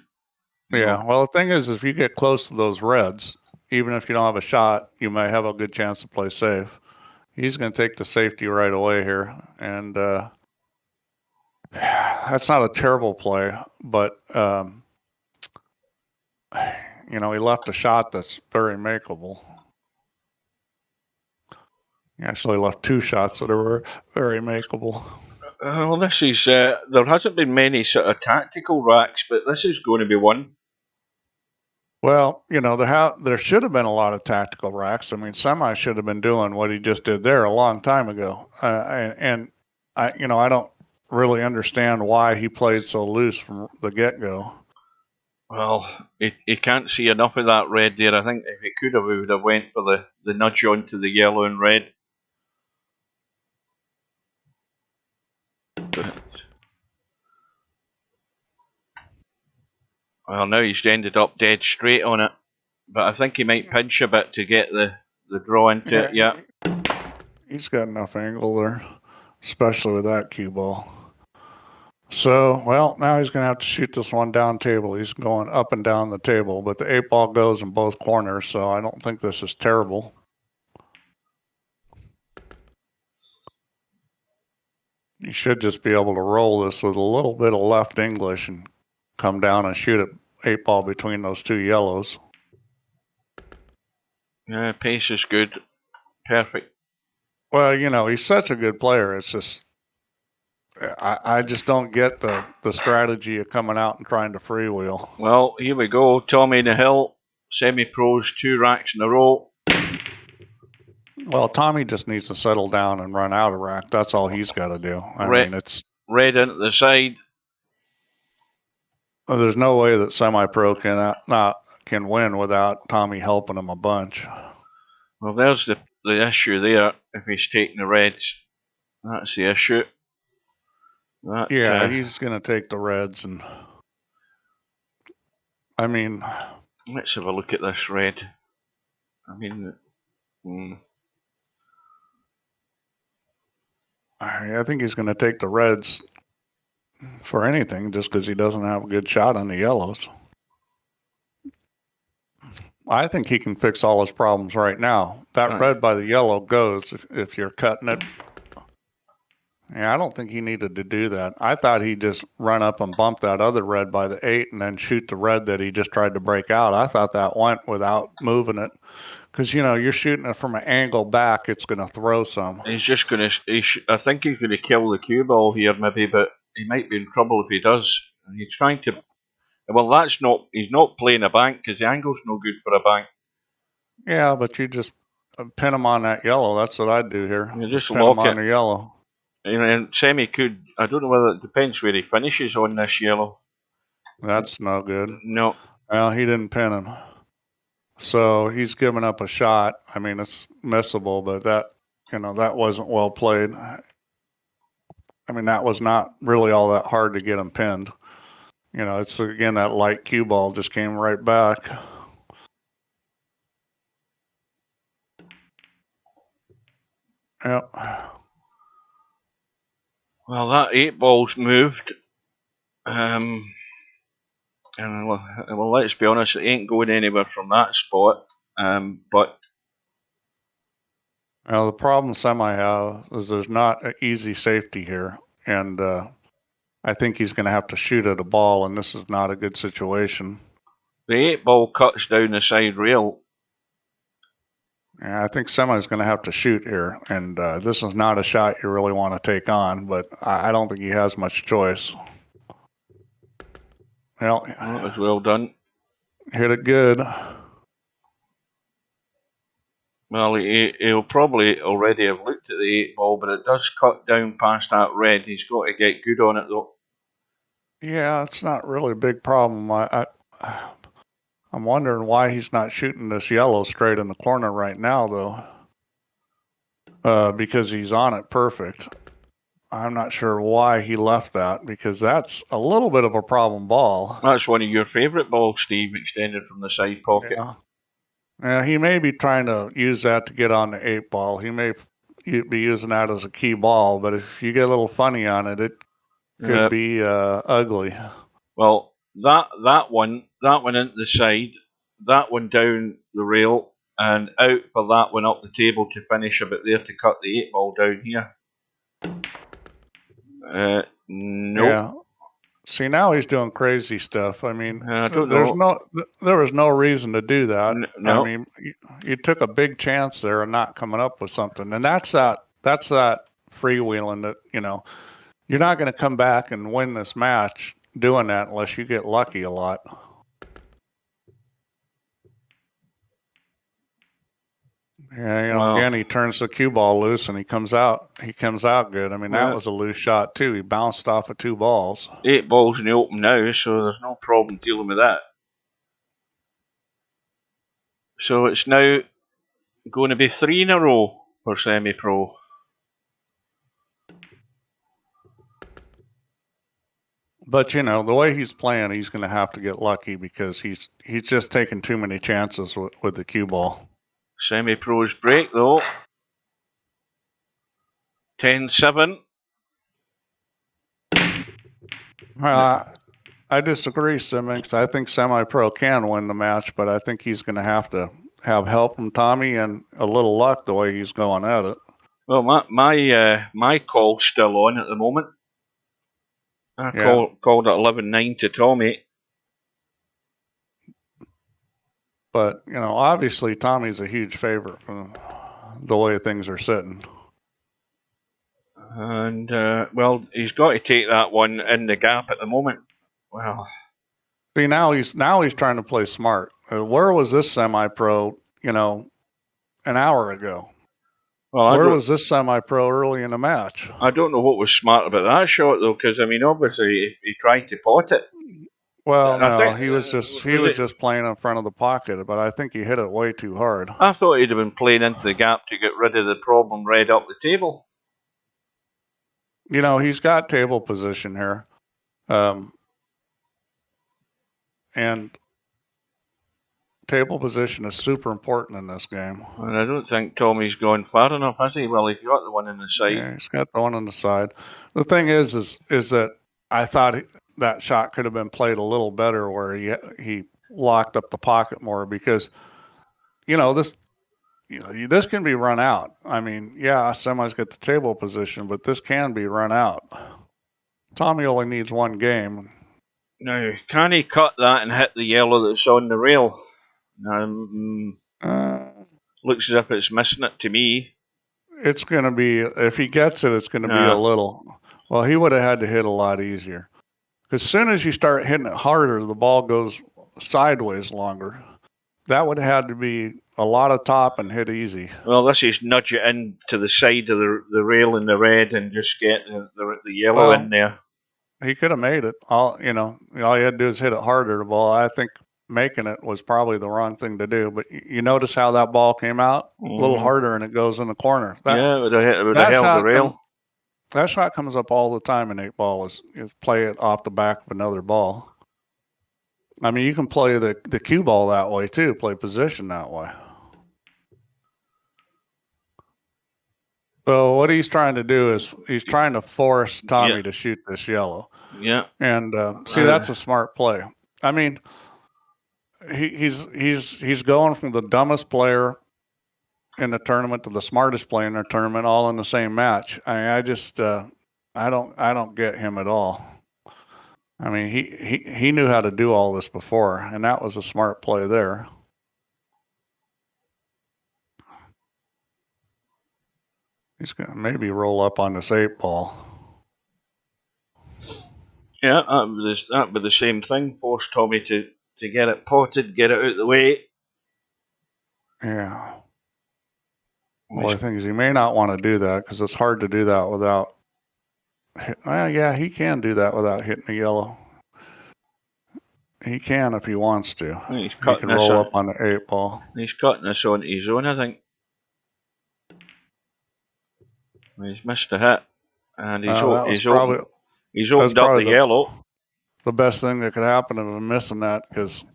Yeah, well, the thing is, if you get close to those reds, even if you don't have a shot, you may have a good chance to play safe. He's going to take the safety right away here, and that's not a terrible play, but you know, he left a shot that's very makeable. He actually left two shots that are very makeable. Well, this is there hasn't been many sort of tactical racks, but this is going to be one. Well, you know, there should have been a lot of tactical racks. I mean, Semirpo should have been doing what he just did there a long time ago. And I, you know, I don't really understand why he played so loose from the get-go. Well, he can't see enough of that red there. I think if he could have, he would have went for the nudge onto the yellow and red. Well, now he's ended up dead straight on it. But I think he might pinch a bit to get the draw into it, yeah. He's got enough angle there, especially with that cue ball. So, well, now he's going to have to shoot this one down table. He's going up and down the table, but the 8-ball goes in both corners, so I don't think this is terrible. You should just be able to roll this with a little bit of left English and come down and shoot it 8-ball between those two yellows. Yeah, pace is good. Perfect. Well, you know, he's such a good player. It's just, I just don't get the strategy of coming out and trying to freewheel. Well, here we go. Tommyy in the hill. Semi-pros, 2 racks in a row. Well, Tommyy just needs to settle down and run out of rack. That's all he's got to do. I mean, it's red into the side. Well, there's no way that Semirpo can win without Tommyy helping him a bunch. Well, there's the issue there. If he's taking the reds, that's the issue. He's going to take the reds, and I mean, let's have a look at this red. I mean, I think he's going to take the reds for anything just because he doesn't have a good shot on the yellows. I think he can fix all his problems right now. That red by the yellow goes if you're cutting it. Yeah, I don't think he needed to do that. I thought he'd just run up and bump that other red by the 8 and then shoot the red that he just tried to break out. I thought that went without moving it. Because, you know, you're shooting it from an angle back, it's going to throw some. He's just going to... I think he's going to kill the cue ball here, maybe, but he might be in trouble if he does. And he's trying to... Well, that's not... He's not playing a bank because the angle's no good for a bank. Yeah, but you just pin him on that yellow. That's what I'd do here. You just pin lock him on it. the yellow. You know, and Semi could... I don't know whether it depends where he finishes on this yellow. That's no good. No. Well, he didn't pin him. So he's giving up a shot. I mean, it's missable, but that, you know, that wasn't well played. I mean, that was not really all that hard to get him pinned. You know, it's again, that light cue ball just came right back. Yep. Well, that 8-ball's moved. And well, let's be honest, it ain't going anywhere from that spot. But well, the problem Semirpo have is there's not an easy safety here, and I think he's going to have to shoot at a ball, and this is not a good situation. The 8-ball cuts down the side rail. Yeah, I think Semi's going to have to shoot here, and this is not a shot you really want to take on, but I don't think he has much choice. Well, that was well done. Hit it good. Well, he'll probably already have looked at the 8-ball, but it does cut down past that red. He's got to get good on it, though. Yeah, it's not really a big problem. I'm wondering why he's not shooting this yellow straight in the corner right now, though. Because he's on it perfect. I'm not sure why he left that, because that's a little bit of a problem ball. That's one of your favourite balls, Steve, extended from the side pocket. Yeah, he may be trying to use that to get on the 8-ball. He may be using that as a key ball, but if you get a little funny on it, it could be ugly. Well, that one into the side, that one down the rail, and out for that one up the table to finish a bit there to cut the 8-ball down here. Nope. Yeah. See, now he's doing crazy stuff. I mean, I don't know. There was no reason to do that. No. I mean, you took a big chance there and not coming up with something, and that's that freewheeling that you're not going to come back and win this match doing that unless you get lucky a lot. Yeah, again, he turns the cue ball loose and he comes out good. I mean, that was a loose shot too. He bounced off of 2 balls. 8 balls in the open now, so there's no problem dealing with that. So it's now going to be 3 in a row for Semirpo. But the way he's playing, he's going to have to get lucky because he's just taking too many chances with the cue ball. Semipro's break though. 10-7. I disagree, Simmons. I think Semirpo can win the match, but I think he's going to have help from Tommyy and a little luck the way he's going at it. Well, my call's still on at the moment. I called at 11-9 to Tommyy. But, obviously Tommy's a huge favorite from the way things are sitting. And, well, he's got to take that one in the gap at the moment. Well, see, now he's trying to play smart. Where was this Semirpo, an hour ago? Well, where was this Semirpo early in the match? I don't know what was smart about that shot, though, because, I mean, obviously he tried to pot it. Well, no, he was just playing in front of the pocket, but I think he hit it way too hard. I thought he'd have been playing into the gap to get rid of the problem red up the table. He's got table position here. And table position is super important in this game. And I don't think Tommy's gone far enough, has he? Well, he's got the one on the side. Yeah, he's got the one on the side. The thing is that I thought that shot could have been played a little better where he locked up the pocket more because, this can be run out. I mean, yeah, Semi's got the table position, but this can be run out. Tommyy only needs one game. Now, can he cut that and hit the yellow that's on the rail? Looks as if it's missing it to me. It's going to be, if he gets it, it's going to be a little. Well, he would have had to hit a lot easier. Because as soon as you start hitting it harder, the ball goes sideways longer. That would have had to be a lot of top and hit easy. Well, this is nudge it in to the side of the rail in the red and just get the yellow in there. He could have made it. All he had to do is hit it harder. The ball, I think making it was probably the wrong thing to do. But you notice how that ball came out? A little harder and it goes in the corner. It would have held the rail. That shot comes up all the time in 8-ball is play it off the back of another ball. I mean, you can play the cue ball that way too, play position that way. So what he's trying to do is he's trying to force Tommyy to shoot this yellow. Yeah. And see, that's a smart play. I mean, he's going from the dumbest player in the tournament to the smartest player in the tournament, all in the same match. I mean, I just I don't get him at all. I mean, he knew how to do all this before, and that was a smart play there. He's going to maybe roll up on this 8-ball. Yeah, that'd be the same thing. Force Tommy to get it potted, get it out of the way. Yeah. Well, the thing is, he may not want to do that because it's hard to do that without. Well, yeah, he can do that without hitting the yellow. He can if he wants to. He can roll up on the 8-ball. He's cutting this onto his own, I think. He's missed a hit, and he's opened up the yellow. The best thing that could happen of him missing that, because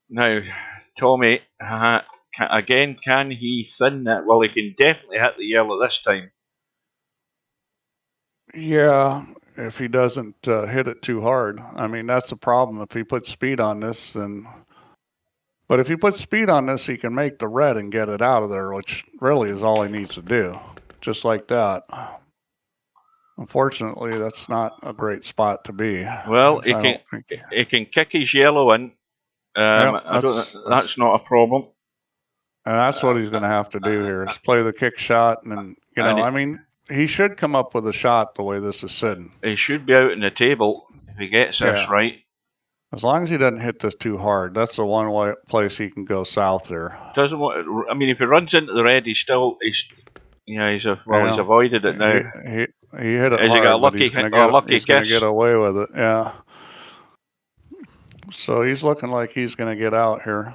now Tommy again, can he thin that? Well, he can definitely hit the yellow this time. Yeah, if he doesn't hit it too hard. I mean, that's the problem. If he puts speed on this, but if he puts speed on this, he can make the red and get it out of there, which really is all he needs to do. Just like that. Unfortunately, that's not a great spot to be. Well, he can kick his yellow in. That's not a problem. And that's what he's going to have to do here is play the kick shot. And, I mean, he should come up with a shot the way this is sitting. He should be out on the table if he gets this right. As long as he doesn't hit this too hard, that's the one place he can go south there. Doesn't want. I mean, if he runs into the red, he's avoided it now. He hit it hard. Has he got a lucky kiss? He's going to get away with it. Yeah. So he's looking like he's going to get out here.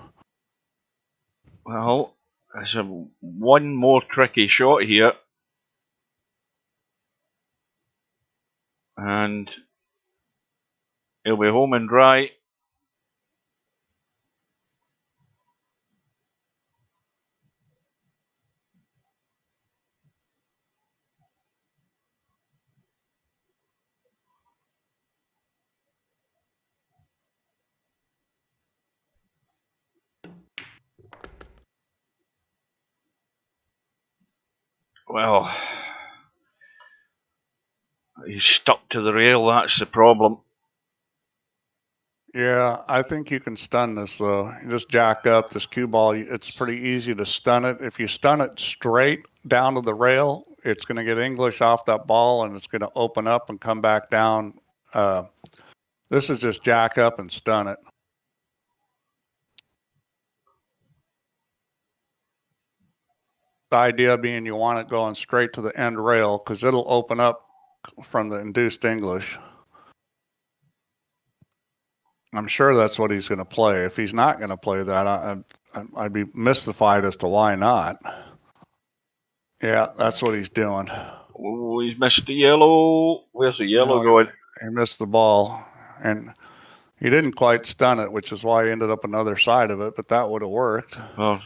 Well, there's one more tricky shot here. And he'll be home and dry. Well, he's stuck to the rail, that's the problem. Yeah, I think you can stun this, though. You just jack up this cue ball. It's pretty easy to stun it. If you stun it straight down to the rail, it's going to get English off that ball, and it's going to open up and come back down. This is just jack up and stun it. The idea being you want it going straight to the end rail because it'll open up from the induced English. I'm sure that's what he's going to play. If he's not going to play that, I'd be mystified as to why not. Yeah, that's what he's doing. Oh, he's missed the yellow. Where's the yellow going? He missed the ball, and he didn't quite stun it, which is why he ended up another side of it, but that would have worked. Oh.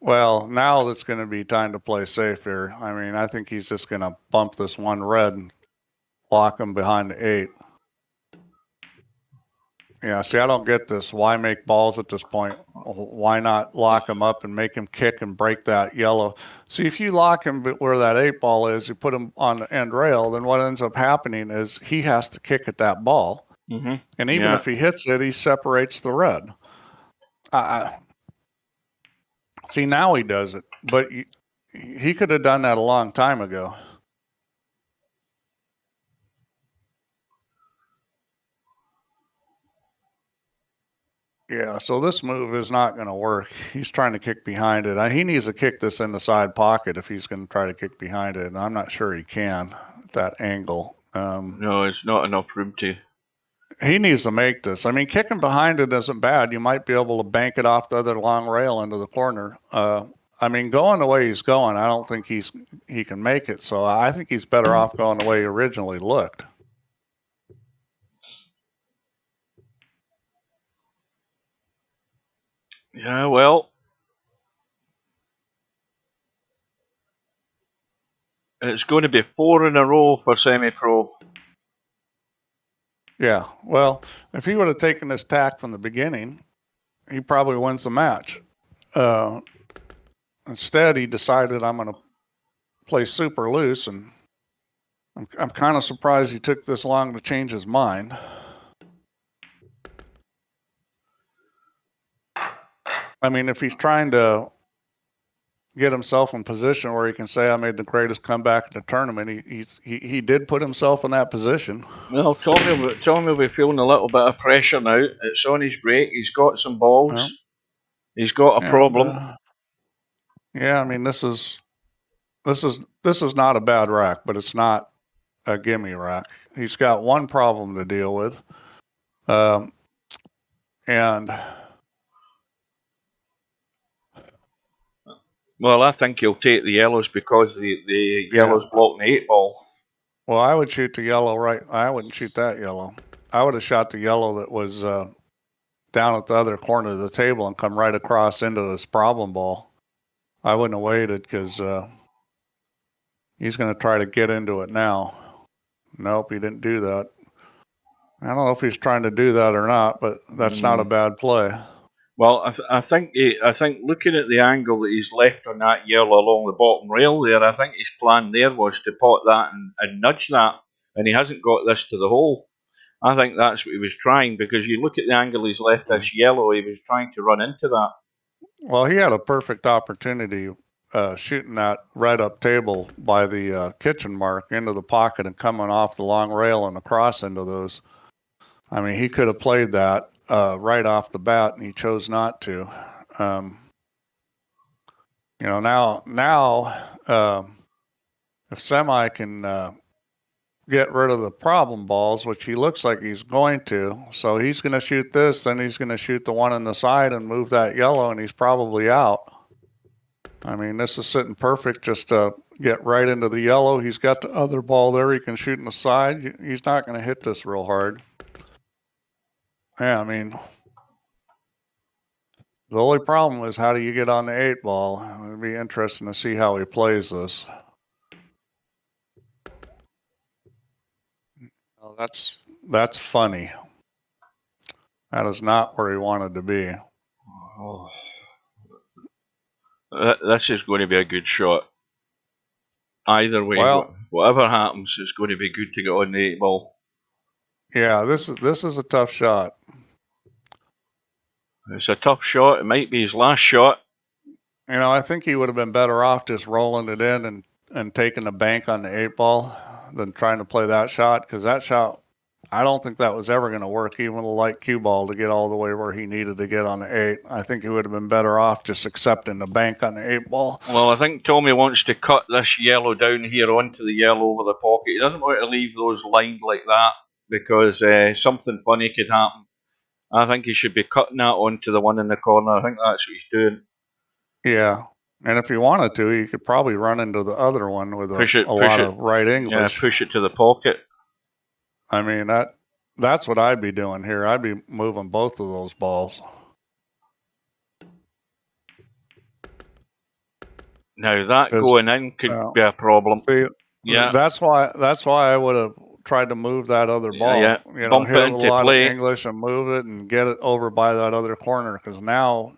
Well, now it's going to be time to play safe here. I mean, I think he's just going to bump this one red and lock him behind the 8. Yeah, see, I don't get this. Why make balls at this point? Why not lock him up and make him kick and break that yellow? See, if you lock him where that 8-ball is, you put him on the end rail, then what ends up happening is he has to kick at that ball. Mm-hmm. And even if he hits it, he separates the red. See, now he does it, but he could have done that a long time ago. Yeah, so this move is not going to work. He's trying to kick behind it. He needs to kick this in the side pocket if he's going to try to kick behind it, and I'm not sure he can at that angle. No, it's not enough room to. He needs to make this. I mean, kicking behind it isn't bad. You might be able to bank it off the other long rail into the corner. I mean, going the way he's going, I don't think he can make it. So I think he's better off going the way he originally looked. Yeah, well, it's going to be 4 in a row for Semirpo. Yeah, well, if he would have taken this tack from the beginning, he probably wins the match. Instead, he decided, I'm going to play super loose, and I'm kind of surprised he took this long to change his mind. I mean, if he's trying to get himself in position where he can say, I made the greatest comeback in the tournament. He did put himself in that position. Well, Tommy will be feeling a little bit of pressure now. It's on his break. He's got some balls. He's got a problem. Yeah, I mean, this is not a bad rack, but it's not a gimme rack. He's got one problem to deal with, and well, I think he'll take the yellows because the yellows blocking the 8-ball. Well, I would shoot the yellow right. I wouldn't shoot that yellow. I would have shot the yellow that was down at the other corner of the table and come right across into this problem ball. I wouldn't have waited because he's going to try to get into it now. Nope, he didn't do that. I don't know if he's trying to do that or not, but that's not a bad play. Well, I think looking at the angle that he's left on that yellow along the bottom rail there, I think his plan there was to pot that and nudge that, and he hasn't got this to the hole. I think that's what he was trying, because you look at the angle he's left this yellow, he was trying to run into that. Well, he had a perfect opportunity shooting that right up table by the kitchen mark into the pocket and coming off the long rail and across into those. I mean, he could have played that right off the bat, and he chose not to. Now, if Semi can get rid of the problem balls, which he looks like he's going to, so he's going to shoot this, then he's going to shoot the one on the side and move that yellow, and he's probably out. I mean, this is sitting perfect just to get right into the yellow. He's got the other ball there he can shoot in the side. He's not going to hit this real hard. Yeah, I mean, the only problem is how do you get on the 8-ball? It would be interesting to see how he plays this. Oh, that's funny. That is not where he wanted to be. Oh. This is going to be a good shot. Either way, well, whatever happens, it's going to be good to get on the 8-ball. Yeah, this is a tough shot. It's a tough shot. It might be his last shot. You know, I think he would have been better off just rolling it in and taking the bank on the 8-ball than trying to play that shot, because that shot, I don't think that was ever going to work, even with a light cue ball, to get all the way where he needed to get on the 8. I think he would have been better off just accepting the bank on the 8-ball. Well, I think Tommy wants to cut this yellow down here onto the yellow over the pocket. He doesn't want to leave those lined like that, because something funny could happen. I think he should be cutting that onto the one in the corner. I think that's what he's doing. Yeah. And if he wanted to, he could probably run into the other one with a lot of right English. Yeah, push it to the pocket. I mean, that's what I'd be doing here. I'd be moving both of those balls. Now that going in could be a problem. See, yeah, that's why I would have tried to move that other ball. Yeah. You know, bump hit it a into lot play. of English and move it and get it over by that other corner. Because now,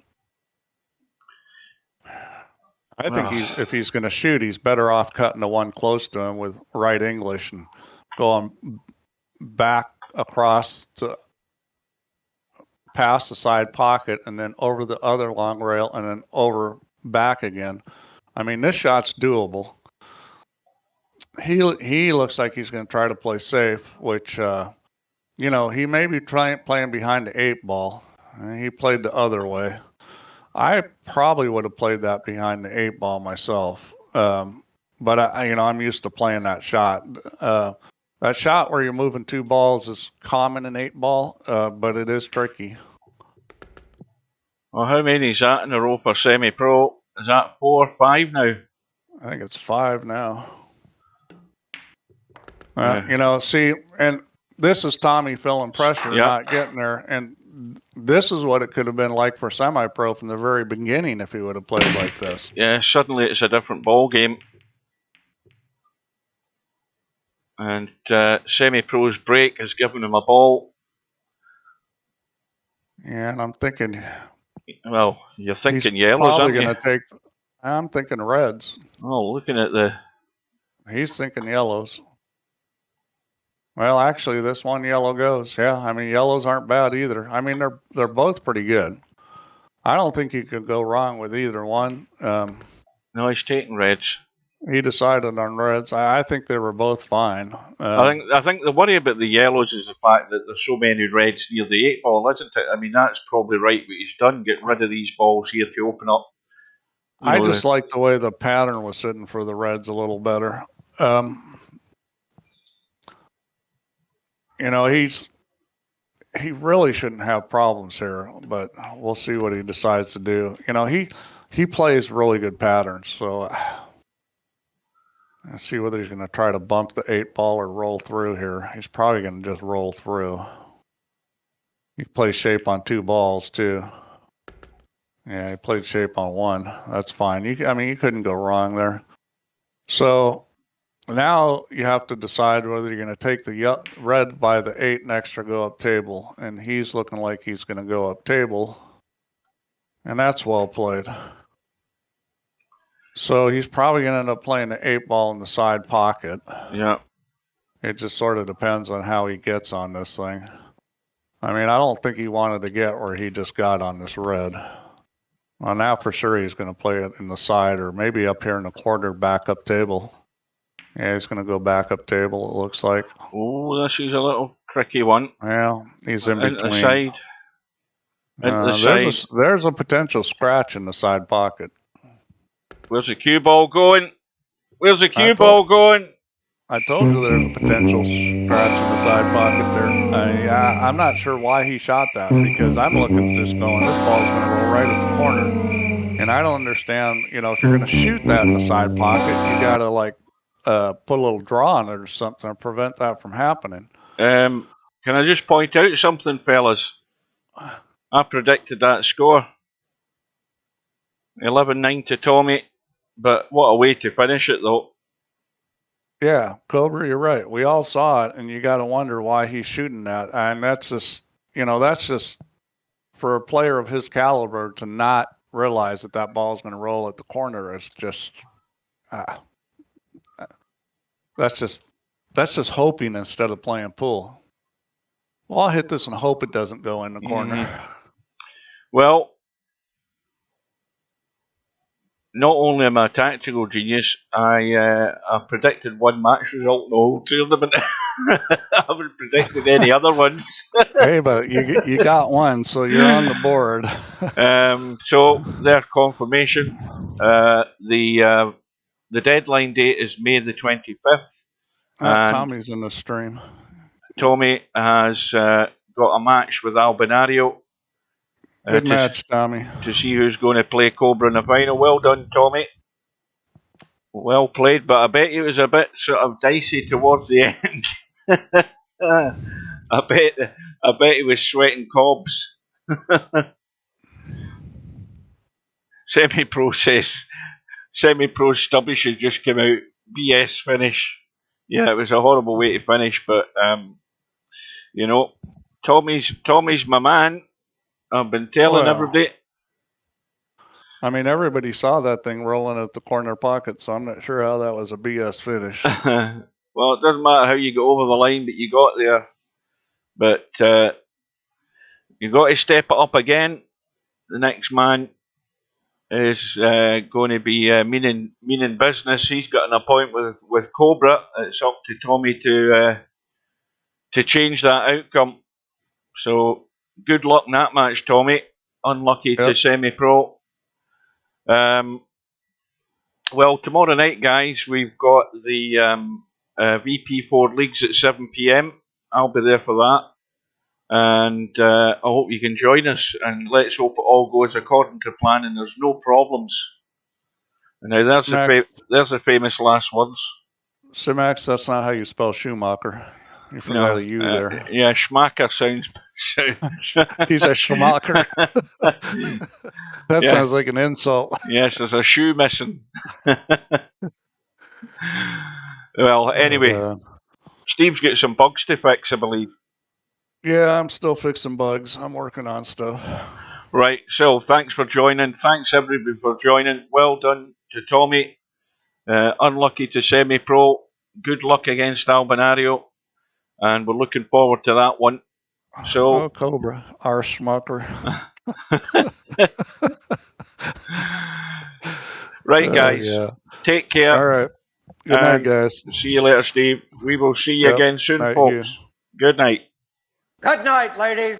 I think if he's going to shoot, he's better off cutting the one close to him with right English and going back across to past the side pocket and then over the other long rail and then over back again. I mean, this shot's doable. He looks like he's going to try to play safe, which, you know, he may be playing behind the 8-ball. He played the other way. I probably would have played that behind the 8-ball myself. But I'm used to playing that shot. That shot where you're moving 2 balls is common in 8-ball, but it is tricky. Well, how many is that in a row for semi-pro? Is that 4 or 5 now? I think it's 5 now. You know, see, and this is Tommy feeling pressure, not getting there. And this is what it could have been like for semi-pro from the very beginning if he would have played like this. Yeah, suddenly it's a different ball game. And semi-pro's break has given him a ball. Yeah, and I'm thinking... Well, you're thinking yellows, aren't you? I'm thinking reds. Oh, looking at the... He's thinking yellows. Well, actually, this one yellow goes. Yeah, I mean, yellows aren't bad either. I mean, they're both pretty good. I don't think you could go wrong with either one. No, he's taking reds. He decided on reds. I think they were both fine. I think the worry about the yellows is the fact that there's so many reds near the 8 ball, isn't it? I mean, that's probably right what he's done. Get rid of these balls here to open up. I just like the way the pattern was sitting for the reds a little better. He really shouldn't have problems here, but we'll see what he decides to do. He plays really good patterns, so let's see whether he's going to try to bump the 8 ball or roll through here. He's probably going to just roll through. He plays shape on 2 balls too. Yeah, he played shape on 1. That's fine. You couldn't go wrong there. So now you have to decide whether you're going to take the red by the 8 next or go up table. And he's looking like he's going to go up table. And that's well played. So he's probably going to end up playing the 8 ball in the side pocket. Yeah. It just sort of depends on how he gets on this thing. I mean, I don't think he wanted to get where he just got on this red. Well, now for sure he's going to play it in the side or maybe up here in the corner backup table. Yeah, he's going to go backup table, it looks like. Oh, this is a little tricky one. Well, he's in between. The side. The side. There's a potential scratch in the side pocket. Where's the cue ball going? Where's the cue ball going? I told you there's a potential scratch in the side pocket there. I'm not sure why he shot that because I'm looking at this going, this ball's going to roll right at the corner. And I don't understand, if you're going to shoot that in the side pocket, you got to put a little draw on it or something to prevent that from happening. Can I just point out something, fellas? I predicted that score. 11-9 to Tommyy. But what a way to finish it, though. Yeah, Cobra, you're right. We all saw it, and you got to wonder why he's shooting that. And that's just for a player of his caliber to not realize that ball is going to roll at the corner is just that's just hoping instead of playing pool. Well, I'll hit this and hope it doesn't go in the corner. Mm-hmm. Well, not only am I a tactical genius, I predicted one match result in the whole tournament. I haven't predicted any other ones. Hey, but you got one, so you're on the board. So their confirmation. The deadline date is May the 25th. Tommy's in the stream. Tommyy has got a match with Albinario. Good match, Tommy. To see who's going to play Cobra in the final. Well done, Tommyy. Well played, but I bet it was a bit sort of dicey towards the end. I bet he was sweating cobs. Semi-Pro says, Semi-Pro Stubby should just come out. BS finish. Yeah, it was a horrible way to finish, but Tommy's my man. I've been telling everybody. I mean, everybody saw that thing rolling at the corner pocket, so I'm not sure how that was a BS finish. Well, it doesn't matter how you go over the line, but you got there. But you got to step it up again. The next man is going to be meaning business. He's got an appointment with Cobra. It's up to Tommyy to change that outcome. So good luck in that match, Tommyy. Unlucky to Semi-Pro. Well, tomorrow night, guys, we've got the VP4 leagues at 7 p.m. I'll be there for that. And I hope you can join us. And let's hope it all goes according to plan and there's no problems. And now there's the famous last words. Simax, that's not how you spell Schumacher. You forgot a U there. Yeah, Schmacher sounds. He's a Schumacher. That sounds like an insult. Yes, there's a shoe missing. Well, anyway, Steve's got some bugs to fix, I believe. Yeah, I'm still fixing bugs. I'm working on stuff. Right, so thanks for joining. Thanks everybody for joining. Well done to Tommyy. Unlucky to Semi-Pro. Good luck against Albinario. And we're looking forward to that one. So, Cobra, our schmucker. Right, guys. Yeah. Take care. All right. Good night, guys. See you later, Steve. We will see you again soon, night, folks. Good night. Good night, ladies.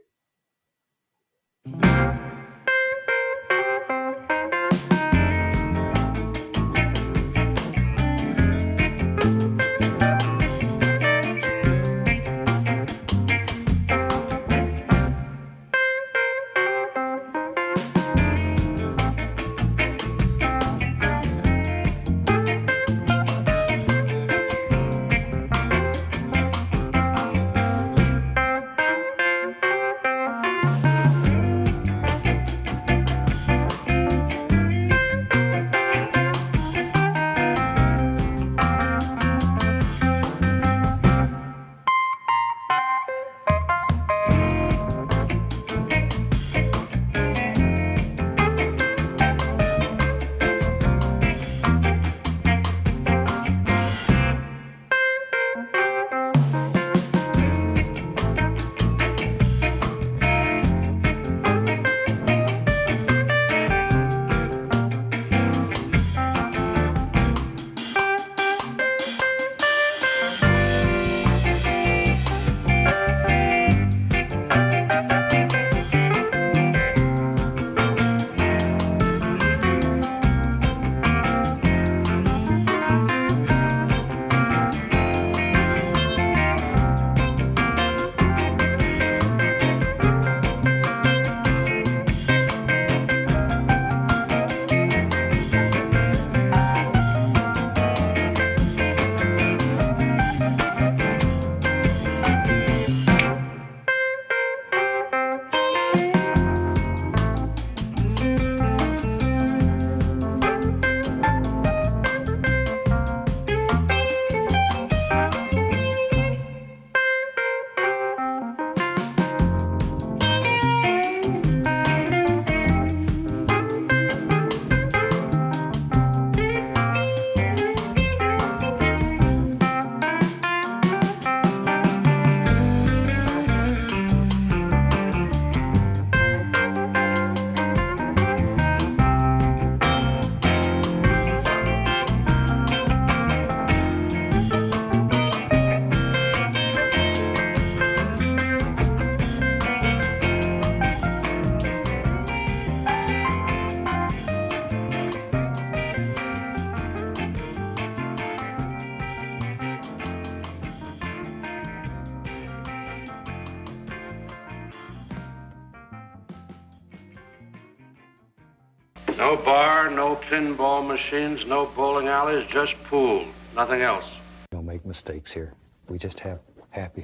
No bar, no pinball machines, no bowling alleys, just pool. Nothing else. We don't make mistakes here. We just have happy